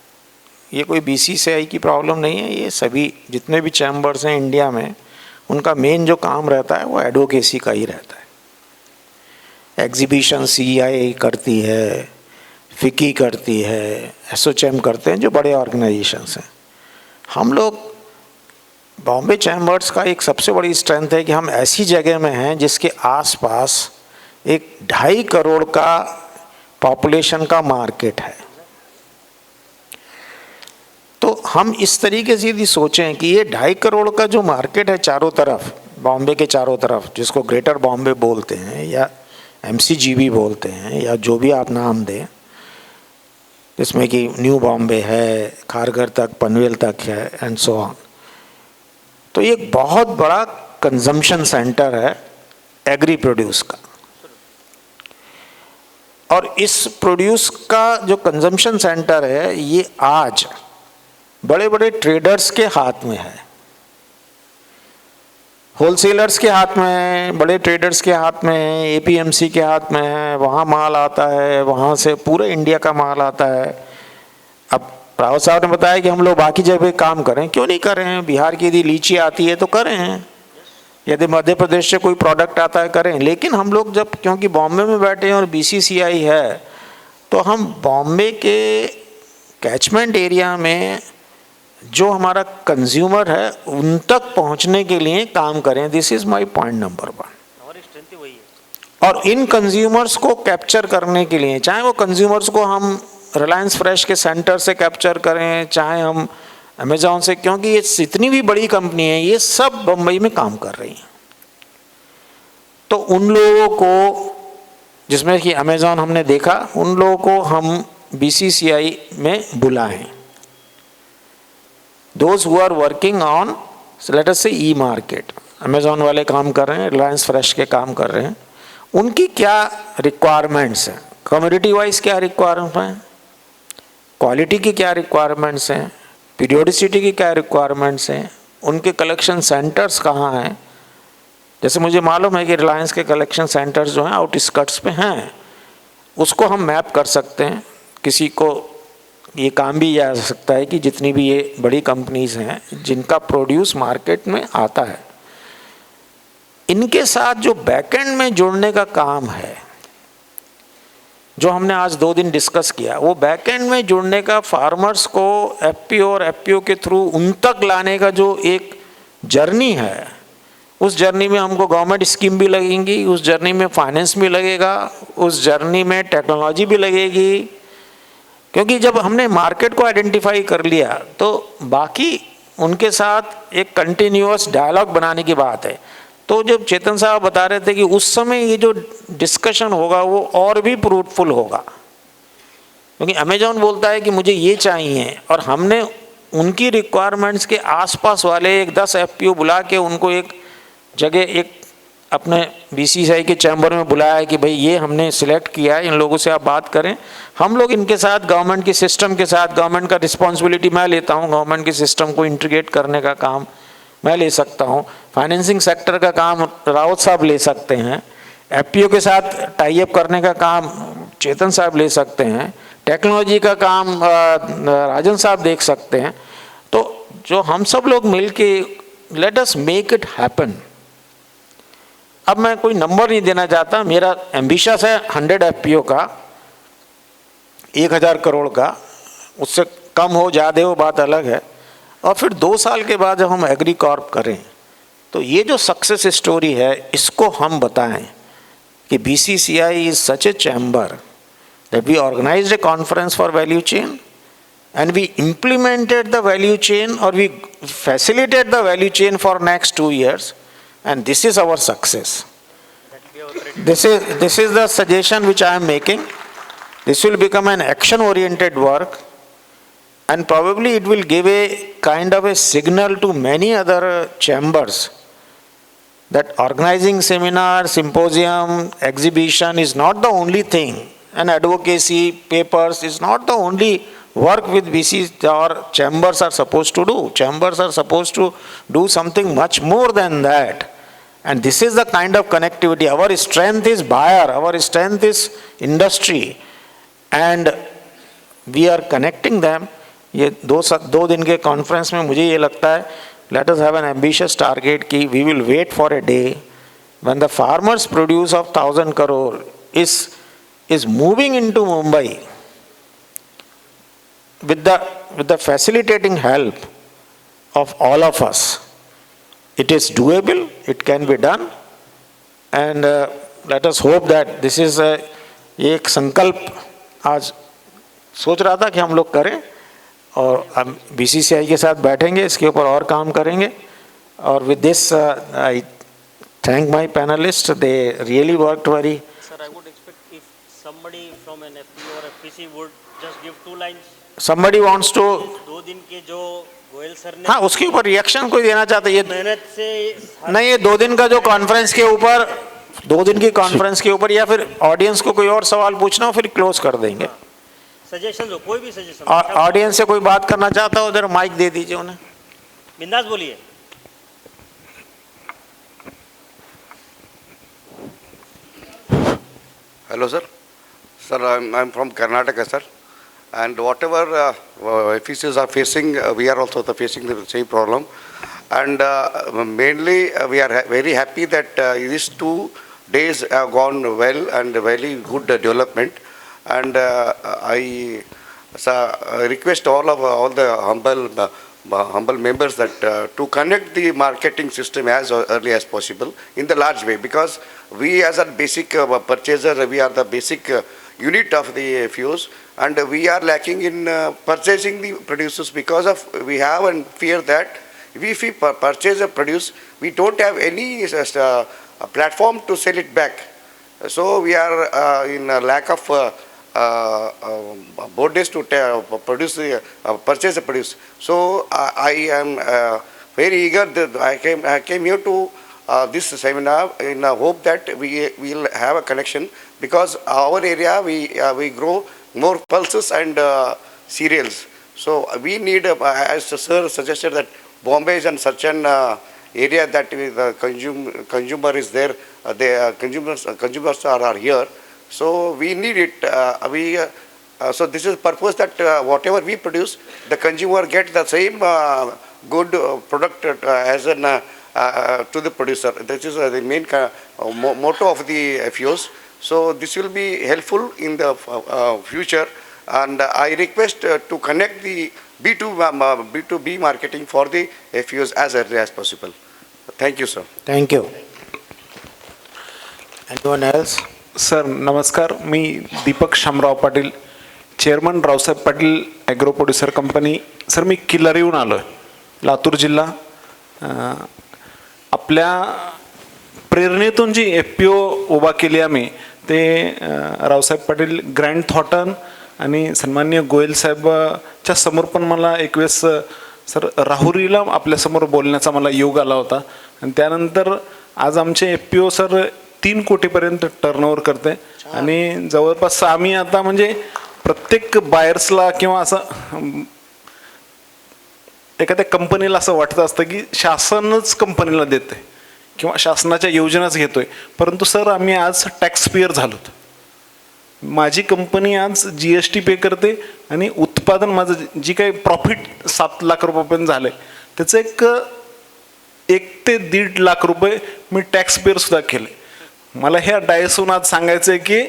ये कोई BCCI की प्रॉब्लम नहीं है, ये सभी जितने भी चैम्बर्स हैं इंडिया में, उनका मेन जो काम रहता है वो एडवोकेसी का ही रहता है। एग्जीबिशन CEI करती है, FICCI करती है, ASSOCHAM करते हैं, जो बड़े ऑर्गेनाइजेशंस हैं। हम लोग बॉम्बे चैम्बर्स का एक सबसे बड़ी स्ट्रेंथ है कि हम ऐसी जगह में हैं जिसके आसपास एक 2.5 करोड़ का पॉपुलेशन का मार्केट है। तो हम इस तरीके से यदि सोचें कि ये 2.5 करोड़ का जो मार्केट है चारों तरफ, बॉम्बे के चारों तरफ, जिसको ग्रेटर बॉम्बे बोलते हैं या MCGB बोलते हैं या जो भी आप नाम दें, जिसमें कि न्यू बॉम्बे है, खारघर तक, पनवेल तक है एंड सो ऑन। तो ये एक बहुत बड़ा कंजम्पशन सेंटर है एग्री प्रोड्यूस का, और इस प्रोड्यूस का जो कंजम्पशन सेंटर है ये आज बड़े बड़े ट्रेडर्स के हाथ में है, होलसेलर्स के हाथ में है, बड़े ट्रेडर्स के हाथ में है, APMC के हाथ में है। वहाँ माल आता है, वहाँ से पूरे इंडिया का माल आता है। अब रावत साहब ने बताया कि हम लोग बाकी जगह काम करें, क्यों नहीं कर रहे हैं? बिहार की यदि लीची आती है तो करें हैं, यदि मध्य प्रदेश से कोई प्रोडक्ट आता है करें। लेकिन हम लोग जब क्योंकि बॉम्बे में बैठे हैं और BCCI है, तो हम बॉम्बे के कैचमेंट एरिया में जो हमारा कंज्यूमर है उन तक पहुंचने के लिए काम करें। This is my point number 1। हमारी स्ट्रेंथ ही वही है। और इन कंज्यूमर्स को कैप्चर करने के लिए, चाहे वो कंज्यूमर्स को हम रिलायंस फ्रेश के सेंटर से कैप्चर करें, चाहे हम अमेज़ॉन से, क्योंकि ये जितनी भी बड़ी कंपनी है ये सब बम्बई में काम कर रही हैं। तो उन लोगों को, जिसमें कि अमेज़ॉन हमने देखा, उन लोगों को हम BCCI में बुलाएं। Those who are working on, so let us say e-market, Amazon वाले काम कर रहे हैं, रिलायंस फ्रेश के काम कर रहे हैं, उनकी क्या रिक्वायरमेंट्स हैं, कम्युनिटी वाइज क्या रिक्वायरमेंट हैं, क्वालिटी की क्या रिक्वायरमेंट्स हैं, पीरियोडिसिटी की क्या रिक्वायरमेंट्स हैं, उनके कलेक्शन सेंटर्स कहाँ हैं। जैसे मुझे मालूम है कि रिलायंस के कलेक्शन सेंटर्स जो हैं आउटस्कर्ट्स पे हैं, उसको हम मैप कर सकते हैं। किसी को ये काम भी आ सकता है कि जितनी भी ये बड़ी कंपनीज़ हैं जिनका प्रोड्यूस मार्केट में आता है, इनके साथ जो बैकएंड में जुड़ने का काम है, जो हमने आज 2 दिन डिस्कस किया, वो बैकएंड में जुड़ने का, फार्मर्स को FPO और FPO के थ्रू उन तक लाने का जो एक जर्नी है, उस जर्नी में हमको गवर्नमेंट स्कीम भी लगेंगी, उस जर्नी में फाइनेंस भी लगेगा, उस जर्नी में टेक्नोलॉजी भी लगेगी। क्योंकि जब हमने मार्केट को आइडेंटिफाई कर लिया तो बाकी उनके साथ एक कंटिन्यूअस डायलॉग बनाने की बात है। तो जब चेतन साहब बता रहे थे कि उस समय ये जो डिस्कशन होगा वो और भी फ्रूटफुल होगा, क्योंकि अमेज़ॉन बोलता है कि मुझे ये चाहिए, और हमने उनकी रिक्वायरमेंट्स के आसपास वाले एक 10 FPO बुला के उनको एक जगह, एक अपने BCCI के चैम्बर में बुलाया है कि भाई ये हमने सिलेक्ट किया है, इन लोगों से आप बात करें। हम लोग इनके साथ गवर्नमेंट के सिस्टम के साथ, गवर्नमेंट का रिस्पॉन्सिबिलिटी मैं लेता हूँ, गवर्नमेंट के सिस्टम को इंटीग्रेट करने का काम मैं ले सकता हूँ, फाइनेंसिंग सेक्टर का काम रावत साहब ले सकते हैं, FPO के साथ टाई अप करने का काम चेतन साहब ले सकते हैं, टेक्नोलॉजी का काम राजन साहब देख सकते हैं। तो जो हम सब लोग मिल के let us make it happen. अब मैं कोई नंबर नहीं देना चाहता, मेरा एम्बिशस है 100 FPO का, 1000 करोड़ का, उससे कम हो ज़्यादा हो बात अलग है। और फिर 2 साल के बाद जब हम एग्री कॉर्प करें तो ये जो सक्सेस स्टोरी है इसको हम बताएं कि BCCI is such a chamber that we organised a conference for value chain, and we implemented the value chain or we facilitate the value chain for next 2 years, and this is our success. This is the suggestion which I am making. This will become an action-oriented work, and probably it will give a kind of a signal to many other chambers that organizing seminar, symposium, exhibition is not the only thing, and advocacy, papers is not the only work with BCs or chambers are supposed to do. Chambers are supposed to do something much more than that. And this is the kind of connectivity. Our strength is buyer, our strength is industry, and we are connecting them. ये दो दिन के कॉन्फ्रेंस में मुझे ये लगता है, let us have an ambitious target कि we will wait for a day when the farmers produce of 1,000 crore is moving into Mumbai with the facilitating help of all of us. It is doable, it can be done, and let us hope that this is ये एक संकल्प आज सोच रहा था कि हम लोग करें, और हम BCCI के साथ बैठेंगे, इसके ऊपर और काम करेंगे. और with this I thank my panelists, they really worked very. Sir, I would expect if somebody from an FPO or FPC would just give 2 lines. Somebody wants to. 2 दिन के जो गोयल सर ने, हाँ, उसके ऊपर रिएक्शन कोई देना चाहते ये मेहनत से नहीं, ये 2 दिन का जो कॉन्फ्रेंस के ऊपर, 2 दिन की कॉन्फ्रेंस के ऊपर, या फिर ऑडियंस को कोई और सवाल पूछना हो फिर क्लोज कर देंगे. सजेशन हो, कोई भी सजेशन. ऑडियंस से कोई बात करना चाहता हो उधर माइक दे दीजिए उन्हें. बिंदास बोलिए. Hello, sir. Sir, I'm from Karnataka, sir. And whatever FECs are facing, we are also facing the same problem. And mainly, we are very happy that these 2 days have gone well and very good development. And I request all the humble members that to connect the marketing system as early as possible in the large way, because we as a basic purchaser, we are the basic unit of the FUs, and we are lacking in purchasing the producers because of we have and fear that if we purchase a produce, we don't have any platform to sell it back. So we are in a lack of borders to purchase a produce. So I am very eager that I came here to this seminar in a hope that we will have a connection, because our area we grow more pulses and cereals. So we need, as the sir suggested, that Bombay is in such an area that the consumer is there, the consumers are here. So we need it. So this is the purpose that whatever we produce, the consumer gets the same good product as an to the producer. This is the main motto of the FUs. So this will be helpful in the future, and I request to connect the B2B marketing for the FUs as early as possible. Thank you, sir. Thank you. Anyone else? Sir नमस्कार, मी Deepak Shamrao Patil, chairman Raosaheb Patil agro producer company. Sir मी किल्लारीहून आलो आहे, लातूर जिल्हा. आपल्या प्रेरणेतून जी FPO उभा केली आम्ही, ते रावसाहेब पाटील ग्रँड थॉटन आणि सन्माननीय गोयल साहेबच्या समोर पण मला एक वेळेस सर राहुरीला आपल्यासमोर बोलण्याचा मला योग आला होता. आणि त्यानंतर आज आमचे FPO सर 3 कोटीपर्यंत टर्नओव्हर करते, आणि जवळपास आम्ही आता म्हणजे प्रत्येक बायर्सला किंवा असं एखाद्या कंपनीला असं वाटतं असतं की शासनच कंपनीला देते किंवा शासनाच्या योजनाच घेतोय, परंतु सर आम्ही आज टॅक्स पेयर झालोत. माझी कंपनी आज GST पे करते, आणि उत्पादन माझं जी काही प्रॉफिट 7 लाख रुपयापर्यंत झालं आहे, त्याचं 1 ते 1.5 लाख रुपये मी टॅक्स पेयर सुद्धा केले. मला ह्या डायसून आज सांगायचं आहे की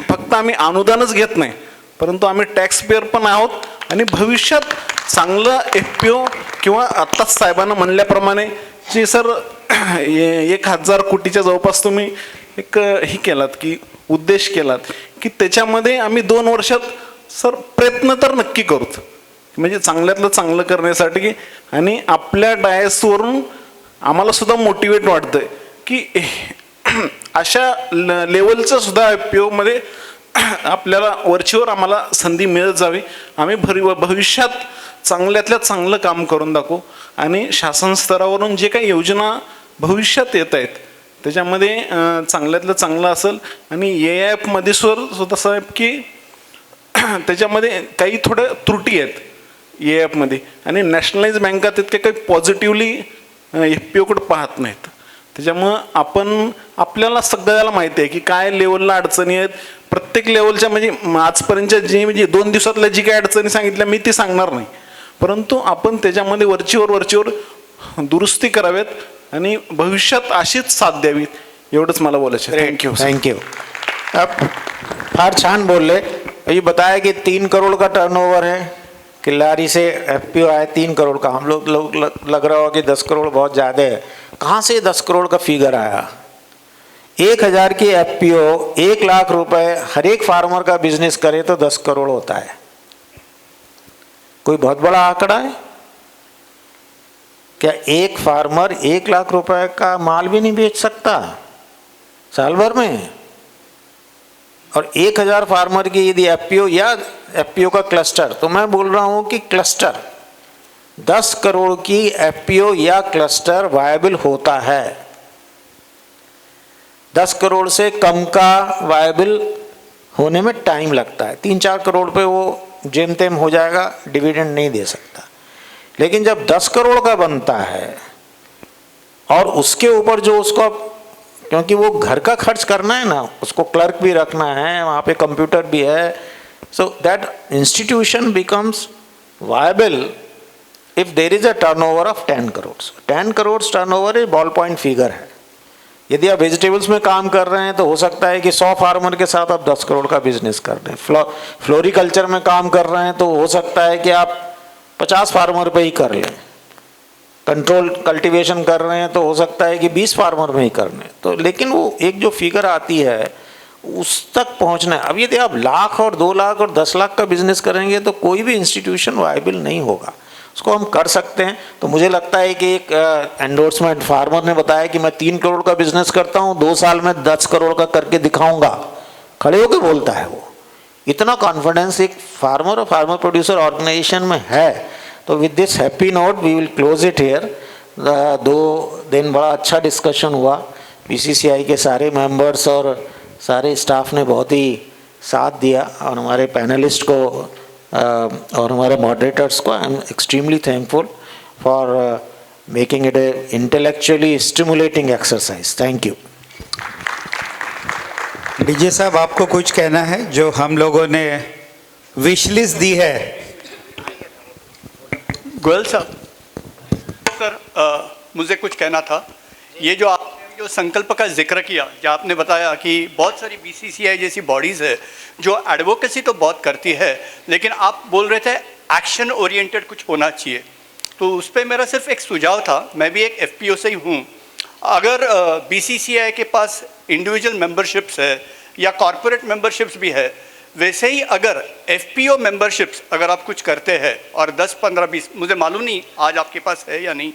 फक्त आम्ही अनुदानच घेत नाही, परंतु आम्ही टॅक्स पेयर पण आहोत, आणि भविष्यात चांगलं FPO किंवा आत्ताच साहेबांना म्हणल्याप्रमाणे जे सर 1000 कोटीच्या जवळपास तुम्ही एक ही केलात की उद्देश केलात की त्याच्यामध्ये आम्ही 2 वर्षात सर प्रयत्न तर नक्की करूत. म्हणजे चांगल्यातलं चांगलं करण्यासाठी. आणि आपल्या डायसवरून आम्हाला सुद्धा मोटिवेट वाटतंय की अशा लेवलचं सुद्धा FPO मध्ये आपल्याला वरचीवर आम्हाला संधी मिळत जावी. आम्ही भविष्यात चांगल्यातल्या चांगलं काम करून दाखवू. आणि शासन स्तरावरून जे काही योजना भविष्यात येत आहेत त्याच्यामध्ये चांगल्यातलं चांगलं असेल. आणि AIF सुद्धा साहेब की त्याच्यामध्ये काही थोड्या त्रुटी आहेत AIF मध्ये. आणि नॅशनलाइज बँका तितके काही पॉझिटिव्हली FPOकडे पाहत नाहीत. त्याच्यामुळं आपल्याला सगळ्याला माहिती आहे की काय लेवलला अडचणी आहेत. प्रत्येक लेवलच्या म्हणजे आजपर्यंतच्या जी म्हणजे 2 दिवसातल्या जी काही अडचणी सांगितल्या मी ती सांगणार नाही, परंतु आपण त्याच्यामध्ये वरचीवर दुरुस्ती कराव्यात आणि भविष्यात अशीच साथ द्यावी, एवढंच मला बोलायचं. थँक्यू. Thank you. आप फार छान बोल रहे. ये बताया कि 3 करोड़ का टर्नओवर है, किल्लारी से FPO आए 3 करोड़ का. हम लोग लग रहा होगा कि 10 करोड़ बहुत ज़्यादा है. कहाँ से 10 करोड़ का फिगर आया? 1000 की FPO 1 लाख रुपए हर एक फार्मर का बिजनेस करे तो 10 करोड़ होता है. कोई बहुत बड़ा आंकड़ा है क्या? एक फार्मर 1 लाख रुपए का माल भी नहीं बेच सकता साल भर में? और 1000 फार्मर की यदि FPO या FPO का क्लस्टर, तो मैं बोल रहा हूं कि क्लस्टर 10 करोड़ की FPO या क्लस्टर वायबल होता है. 10 करोड़ से कम का वायबल होने में टाइम लगता है. 3-4 करोड़ पे वो जेम तेम हो जाएगा, डिविडेंड नहीं दे सकता. लेकिन जब 10 करोड़ का बनता है और उसके ऊपर जो उसको, क्योंकि वो घर का खर्च करना है ना, उसको क्लर्क भी रखना है, वहाँ पे कंप्यूटर भी है, so that institution becomes viable if there is a turnover of 10 crore. 10 crore turnover एक बॉल पॉइंट फिगर है. यदि आप वेजिटेबल्स में काम कर रहे हैं तो हो सकता है कि 100 फार्मर के साथ आप 10 करोड़ का बिजनेस कर रहे हैं. फ्लोरिकल्चर में काम कर रहे हैं तो हो सकता है कि आप 50 फार्मर पे ही कर लें. कंट्रोल कल्टीवेशन कर रहे हैं तो हो सकता है कि 20 फार्मर में ही कर लें. तो लेकिन वो एक जो फिगर आती है उस तक पहुंचना है. अब यदि आप लाख और 2 लाख और 10 लाख का बिजनेस करेंगे तो कोई भी इंस्टीट्यूशन वायबल नहीं होगा. उसको हम कर सकते हैं. तो मुझे लगता है कि एक एंडोर्समेंट फार्मर ने बताया कि मैं 3 करोड़ का बिजनेस करता हूँ, 2 साल में 10 करोड़ का करके दिखाऊंगा, खड़े होकर बोलता है वो. इतना कॉन्फिडेंस एक फार्मर और फार्मर प्रोड्यूसर ऑर्गेनाइजेशन में है. तो with this happy note we will close it here. 2 दिन बड़ा अच्छा डिस्कशन हुआ. BCCI के सारे मेंबर्स और सारे स्टाफ ने बहुत ही साथ दिया, और हमारे पैनलिस्ट को और हमारे मॉडरेटर्स को आई am extremely thankful for making it A intellectually stimulating exercise. Thank you. DJ साहब, आपको कुछ कहना है? जो हम लोगों ने विश लिस्ट दी है. गोयल साहब, सर मुझे कुछ कहना था. ये जो आपने जो संकल्प का जिक्र किया, जो आपने बताया कि बहुत सारी BCCI जैसी बॉडीज़ है जो एडवोकेसी तो बहुत करती है, लेकिन आप बोल रहे थे एक्शन ओरिएंटेड कुछ होना चाहिए. तो उस पर मेरा सिर्फ एक सुझाव था. मैं भी एक FPO से ही हूँ. अगर BCCI के पास इंडिविजुअल मेंबरशिप्स है या कॉरपोरेट मेंबरशिप्स भी है, वैसे ही अगर FPO मेंबरशिप्स अगर आप कुछ करते हैं और 10, 15, 20, मुझे मालूम नहीं आज आपके पास है या नहीं,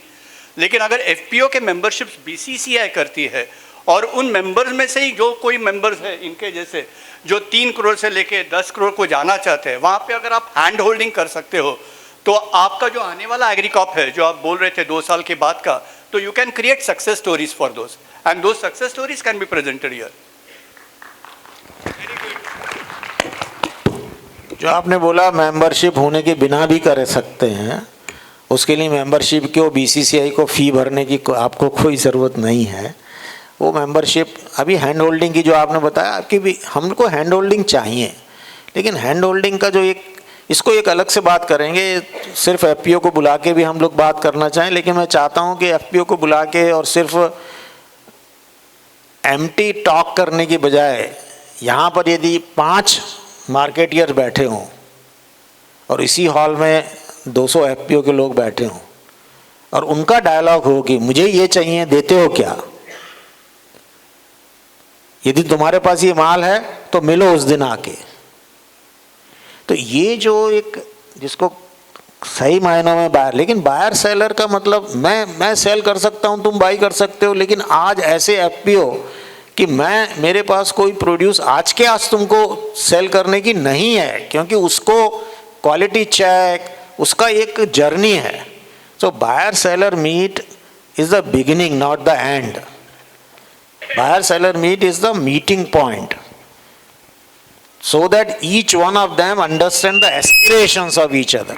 लेकिन अगर FPO के मेंबरशिप्स BCCI करती है और उन मेंबर्स में से ही जो कोई मेंबर्स है इनके जैसे जो 3 करोड़ से लेके 10 करोड़ को जाना चाहते हैं, वहाँ पे अगर आप हैंड होल्डिंग कर सकते हो तो आपका जो आने वाला एग्रीकॉप है, जो आप बोल रहे थे 2 साल के बाद का, तो you can create success stories for those, and those success stories can be presented here. जो आपने बोला मेंबरशिप होने के बिना भी कर सकते हैं, उसके लिए मेंबरशिप को BCCI को फ़ी भरने की आपको कोई ज़रूरत नहीं है. वो मेंबरशिप अभी हैंड होल्डिंग की जो आपने बताया, आपकी भी हमको हैंड होल्डिंग चाहिए, लेकिन हैंड होल्डिंग का जो इसको एक अलग से बात करेंगे. सिर्फ FPO को बुला के भी हम लोग बात करना चाहें, लेकिन मैं चाहता हूँ कि FPO को बुला के और सिर्फ एम्प्टी टॉक करने की बजाय यहाँ पर यदि 5 मार्केटियर बैठे हों और इसी हॉल में 200 FPO के लोग बैठे हों और उनका डायलॉग हो कि मुझे ये चाहिए, देते हो क्या? यदि तुम्हारे पास ये माल है तो मिलो उस दिन आके. तो ये जो एक जिसको सही मायनों में बायर, लेकिन बायर सेलर का मतलब मैं सेल कर सकता हूँ, तुम बाई कर सकते हो, लेकिन आज ऐसे एफपीओ कि मेरे पास कोई प्रोड्यूस आज के आज तुमको सेल करने की नहीं है, क्योंकि उसको क्वालिटी चेक, उसका एक जर्नी है. So buyer seller meet is the beginning, not the end. Buyer seller meet is the meeting point, so that each one of them understand the aspirations of each other.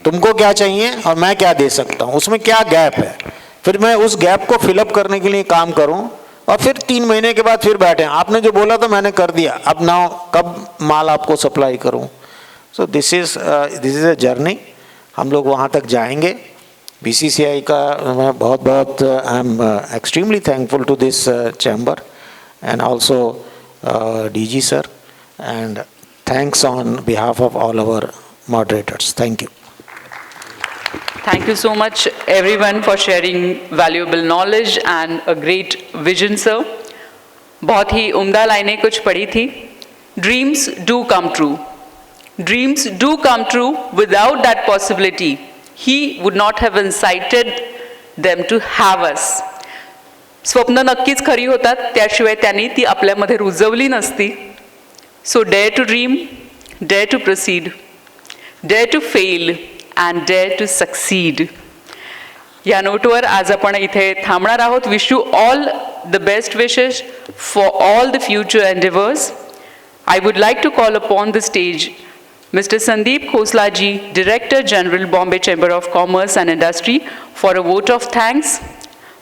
तुमको क्या चाहिए और मैं क्या दे सकता हूँ, उसमें क्या गैप है, फिर मैं उस गैप को फिलअप करने के लिए काम करूँ, और फिर 3 महीने के बाद फिर बैठे आपने जो बोला था मैंने कर दिया, अब ना कब माल आपको सप्लाई करूँ. So this is a journey, हम लोग वहाँ तक जाएंगे. बीसीसीआई का मैं बहुत I am extremely thankful to this chamber and also DG sir, and thanks on behalf of all our moderators. Thank you. Thank you so much everyone for sharing valuable knowledge and a great vision, sir. बहुत ही उम्दा लाइनें कुछ पढ़ी थी. Dreams do come true. Dreams do come true. Without that possibility, he would not have incited them to have us. स्वप्न नक्कीच खरी होतात, त्याशिवाय त्यांनी ती आपल्यामध्ये रुजवली नसती. So dare to dream, dare to proceed, dare to fail and dare to succeed. या नोटवर आज आपण इथे थांबणार आहोत. Wish you all the best wishes for all the future endeavours. I would like to call upon the stage Mr. Sandeep Khoslaji, Director General, Bombay Chamber of Commerce and Industry, for a vote of thanks.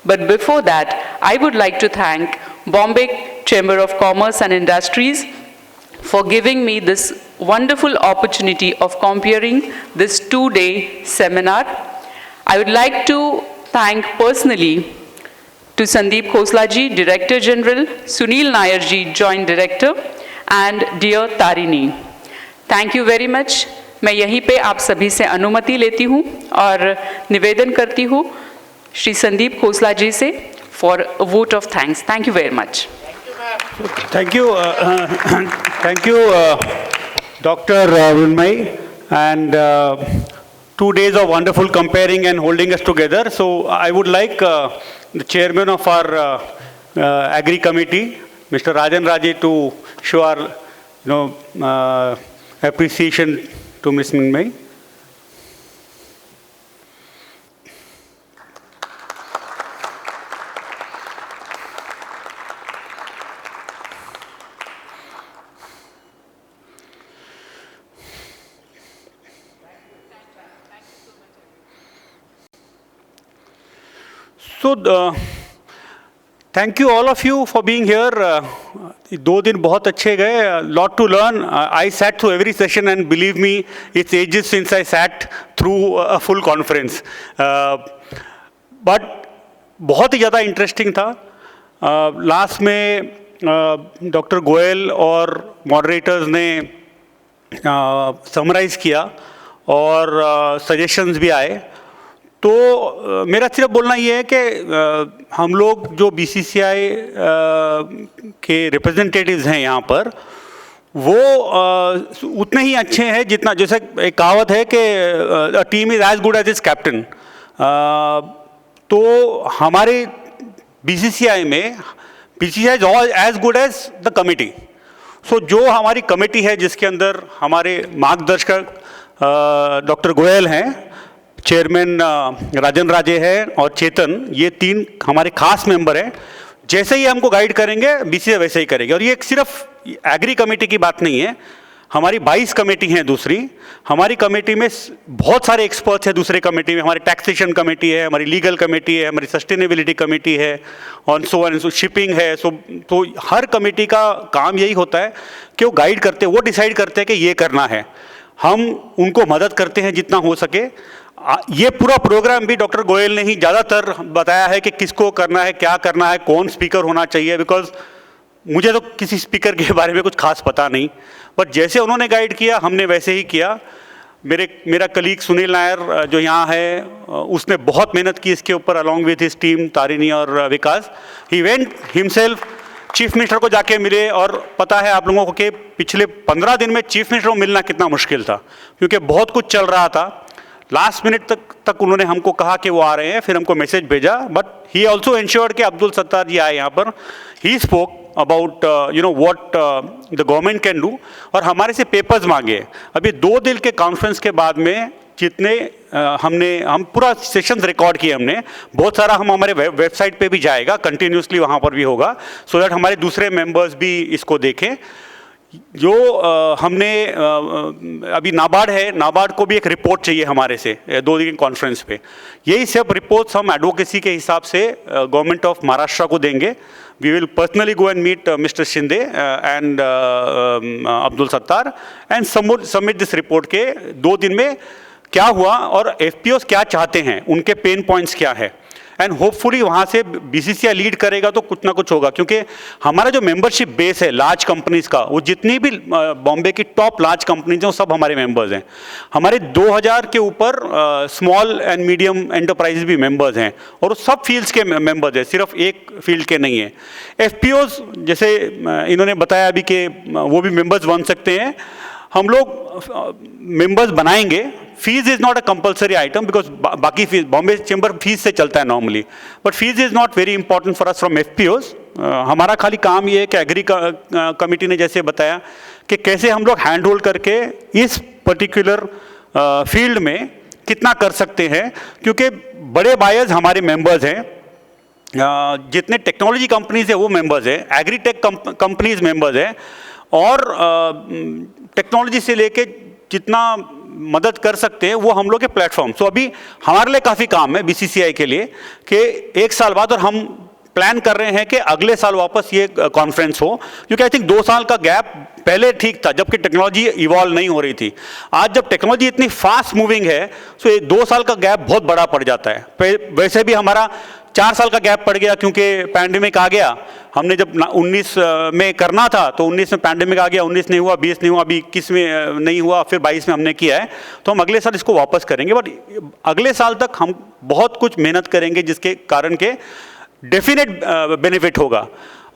But before that, I would like to thank Bombay Chamber of Commerce and Industries for giving me this wonderful opportunity of comparing this 2-day seminar. I would like to thank personally to Sandeep Khoslaji, Director General, Sunil Nayarji, Joint Director, and dear Tarini. Thank you very much. मैं यहीं पे आप सभी से अनुमति लेती हूँ और निवेदन करती हूँ श्री संदीप खोसला जी से for a vote of thanks. Thank you very much. Thank you, Dr. Vinmay, and 2 days of wonderful comparing and holding us together. So I would like the chairman of our Agri Committee, Mr. Rajan Raje, to show our appreciation to Ms. Vinmay. So, thank you all of you for being here. 2 दिन बहुत अच्छे गए. Lot to learn. I sat through every session and believe me, it's ages since I sat through a full conference. But बहुत ही ज़्यादा इंटरेस्टिंग था. लास्ट में डॉक्टर गोयल और मॉडरेटर्स ने समराइज़ किया और सजेशंस भी आए. तो मेरा सिर्फ बोलना ये है कि हम लोग जो बीसीसीआई के रिप्रेजेंटेटिव्स हैं यहाँ पर, वो उतने ही अच्छे हैं जितना, जैसे एक कहावत है कि a team is as good as its captain. तो हमारे बीसीसीआई में BCCI is as good as the committee. So जो हमारी कमेटी है जिसके अंदर हमारे मार्गदर्शक डॉक्टर गोयल हैं, चेयरमैन राजन राजे है और चेतन, ये 3 हमारे खास मेंबर हैं. जैसे ही हमको गाइड करेंगे बीसीसीआई वैसे ही करेंगे. और ये सिर्फ एग्री कमेटी की बात नहीं है, हमारी 22 कमेटी हैं. दूसरी हमारी कमेटी में बहुत सारे एक्सपर्ट्स हैं. दूसरे कमेटी में हमारी टैक्सेशन कमेटी है, हमारी लीगल कमेटी है, हमारी सस्टेनेबिलिटी कमेटी है, और सो शिपिंग है. तो हर कमेटी का काम यही होता है कि वो गाइड करते हैं, वो डिसाइड करते हैं कि ये करना है. हम उनको मदद करते हैं जितना हो सके. ये पूरा प्रोग्राम भी डॉक्टर गोयल ने ही ज़्यादातर बताया है कि किसको करना है, क्या करना है, कौन स्पीकर होना चाहिए. बिकॉज मुझे तो किसी स्पीकर के बारे में कुछ खास पता नहीं, पर जैसे उन्होंने गाइड किया हमने वैसे ही किया. मेरा कलीग सुनील नायर जो यहाँ है, उसने बहुत मेहनत की इसके ऊपर, along with his team Tarini और Vikas. He went himself, chief minister को जाके मिले. और पता है आप लोगों को कि पिछले 15 दिन में चीफ मिनिस्टर को मिलना कितना मुश्किल था, क्योंकि बहुत कुछ चल रहा था. लास्ट मिनट तक उन्होंने हमको कहा कि वो आ रहे हैं, फिर हमको मैसेज भेजा, बट ही ऑल्सो इंश्योर्ड कि अब्दुल सत्तार जी आए यहाँ पर. He spoke about what the government can do, और हमारे से पेपर्स मांगे. अभी 2 दिन के कॉन्फ्रेंस के बाद में जितने हम पूरा सेशंस रिकॉर्ड किए हमने, बहुत सारा हम हमारे वेबसाइट पे भी जाएगा, कंटिन्यूसली वहाँ पर भी होगा, सो दैट हमारे दूसरे मेंबर्स भी इसको देखें. जो हमने अभी नाबार्ड है, नाबार्ड को भी एक रिपोर्ट चाहिए हमारे से 2 दिन कॉन्फ्रेंस पे. यही सब रिपोर्ट्स हम एडवोकेसी के हिसाब से गवर्नमेंट ऑफ महाराष्ट्र को देंगे. We will personally go and meet mister Shinde and Abdul Sattar and submit this report के 2 दिन में क्या हुआ और एफपीओस क्या चाहते हैं, उनके पेन पॉइंट्स क्या है, एंड होपफुली वहाँ से बीसीसीआई लीड करेगा तो कुछ ना कुछ होगा. क्योंकि हमारा जो मेंबरशिप बेस है लार्ज कंपनीज का, वो जितनी भी बॉम्बे की टॉप लार्ज कंपनीज हैं वो सब हमारे मेंबर्स हैं. हमारे 2000 के ऊपर स्मॉल एंड मीडियम एंटरप्राइज भी मेंबर्स हैं, और वो सब फील्ड्स के मेंबर्स हैं, सिर्फ एक फील्ड के नहीं है. एफपीओस जैसे इन्होंने बताया अभी कि वो भी मेंबर्स बन सकते हैं. हम लोग मेंबर्स बनाएंगे. Fees is not a compulsory item, because बाकी फीस बॉम्बे चेंबर फीस से चलता है normally, but fees is not very important for us from FPOs. हमारा खाली काम ये है कि एग्री कमेटी ने जैसे बताया कि कैसे हम लोग हैंड होल्ड करके इस पर्टिकुलर फील्ड में कितना कर सकते हैं. क्योंकि बड़े बायर्स हमारे मेंबर्स हैं, जितने टेक्नोलॉजी कंपनीज है वो मेंबर्स हैं, एग्रीटेक कंपनीज मेंबर्स हैं, और टेक्नोलॉजी से लेके जितना मदद कर सकते हैं वो हम लोग के प्लेटफॉर्म. सो अभी हमारे लिए काफ़ी काम है बीसीसीआई के लिए कि 1 साल बाद, और हम प्लान कर रहे हैं कि अगले साल वापस ये कॉन्फ्रेंस हो. क्योंकि आई थिंक 2 साल का गैप पहले ठीक था जबकि टेक्नोलॉजी इवॉल्व नहीं हो रही थी. आज जब टेक्नोलॉजी इतनी फास्ट मूविंग है तो ये 2 साल का गैप बहुत बड़ा पड़ जाता है. वैसे भी हमारा 4 साल का गैप पड़ गया क्योंकि पैंडेमिक आ गया. हमने जब 19 में करना था तो 19 में पैंडेमिक आ गया, 19 नहीं हुआ, 20 नहीं हुआ, अभी 21 में नहीं हुआ, फिर 22 में हमने किया है. तो हम अगले साल इसको वापस करेंगे, बट अगले साल तक हम बहुत कुछ मेहनत करेंगे जिसके कारण के डेफिनेट बेनिफिट होगा.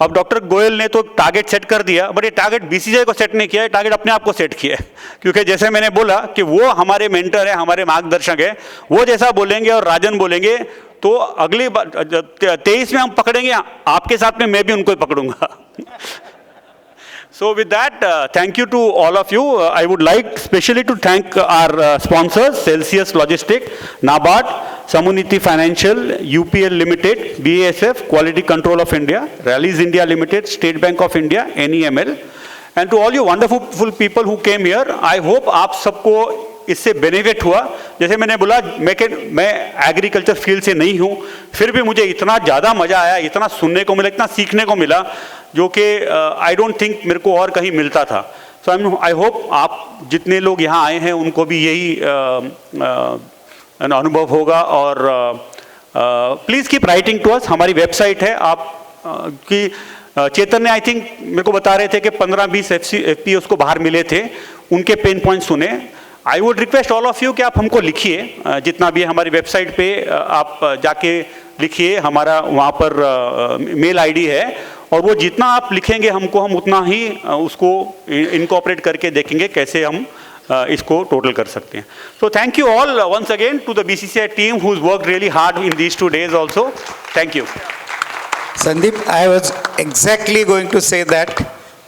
अब डॉक्टर गोयल ने तो टारगेट सेट कर दिया, बट ये टारगेट बीसीसीआई को सेट नहीं किया है, टारगेट अपने आप को सेट किया है. क्योंकि जैसे मैंने बोला कि वो हमारे मेंटर है, हमारे मार्गदर्शक है, वो जैसा बोलेंगे और राजन बोलेंगे तो अगली बार 23 में हम पकड़ेंगे, आपके साथ में मैं भी उनको ही पकड़ूंगा. So with that, thank you to all of you. I would like specially to thank our sponsors, Celsius Logistics, NABARD, Samuniti Financial, UPL Limited, BASF, Quality Control of India, Rallies India Limited, State Bank of India, NEML, and to all you wonderful people who came here. I hope आप सबको इससे बेनिफिट हुआ. जैसे मैंने बोला, मैं एग्रीकल्चर फील्ड से नहीं हूँ, फिर भी मुझे इतना ज़्यादा मज़ा आया, इतना सुनने को मिला, इतना सीखने को मिला, जो कि आई डोंट थिंक मेरे को और कहीं मिलता था. सो आई होप आप जितने लोग यहाँ आए हैं उनको भी यही अनुभव होगा. और please keep writing to us. हमारी वेबसाइट है, आप की चेतन ने आई थिंक मेरे को बता रहे थे कि 15-20 एफपी उसको बाहर मिले थे, उनके पेन पॉइंट सुने. I would request all of you कि आप हमको लिखिए, जितना भी हमारी वेबसाइट पे आप जाके लिखिए. हमारा वहाँ पर मेल आईडी है, और वो जितना आप लिखेंगे हमको, हम उतना ही उसको इनकॉर्पोरेट करके देखेंगे कैसे हम इसको टोटल कर सकते हैं. So thank you all once again to the BCCI team who's worked really hard in these 2 days also. Thank you. Sandeep, I was exactly going to say that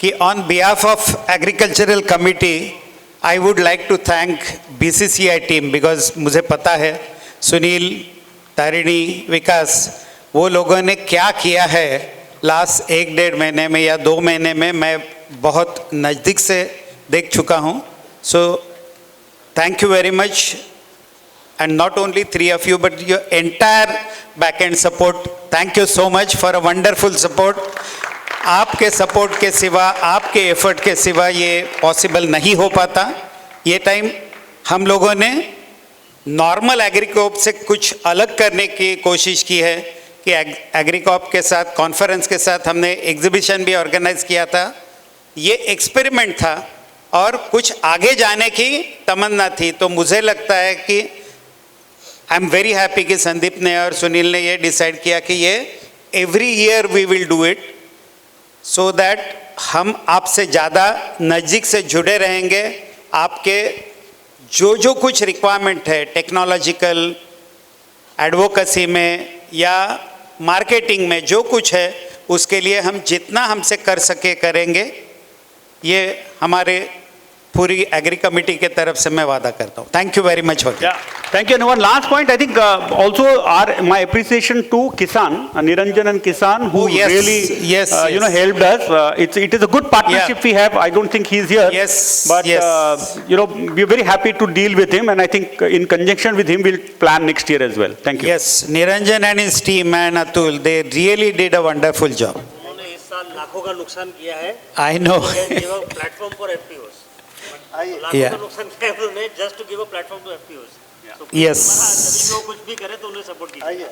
कि on behalf of Agricultural Committee, I would like to thank BCCI team because मुझे पता है सुनील, तारिणी, विकास, वो लोगों ने क्या किया है लास्ट 1-1.5 महीने में या 2 महीने में, मैं बहुत नज़दीक से देख चुका हूँ. So thank you very much, and not only 3 of you but your entire back end support. Thank you so much for a wonderful support. आपके सपोर्ट के सिवा, आपके एफर्ट के सिवा ये पॉसिबल नहीं हो पाता. ये टाइम हम लोगों ने नॉर्मल एग्रीकॉप से कुछ अलग करने की कोशिश की है कि एग्रीकॉप के साथ, कॉन्फ्रेंस के साथ हमने एग्जीबिशन भी ऑर्गेनाइज किया था. ये एक्सपेरिमेंट था और कुछ आगे जाने की तमन्ना थी. तो मुझे लगता है कि आई एम वेरी हैप्पी कि संदीप ने और सुनील ने ये डिसाइड किया कि ये every year we will do it, so that हम आपसे ज़्यादा नज़दीक से जुड़े रहेंगे. आपके जो जो कुछ रिक्वायरमेंट है टेक्नोलॉजिकल, एडवोकेसी में या मार्केटिंग में जो कुछ है, उसके लिए हम जितना हमसे कर सके करेंगे। ये हमारे पूरी एग्री कमेटी के तरफ से मैं वादा करता हूँ। Thank you very much for Yeah, thank you. And one last point, I think also my appreciation to Kisan, Niranjan and Kisan, who Oh, yes, really, yes, you know, yes. helped us. It is a good partnership we have. I don't think he's here. Yes, But, yes. you know, we're very happy to deal with him. And I think in conjunction with him, we'll plan next year as well. Thank you. Yes, Niranjan and his team and Atul, they really did a wonderful job. उन्होंने इस साल लाखों का नुकसान किया है। I know. Platform for FPOs. लाखों Yeah. का नुकसान किया है उन्होंने just to give a platform to FPOs. Yes. जब भी वो कुछ भी करे तो उन्हें सपोर्ट कीजिए।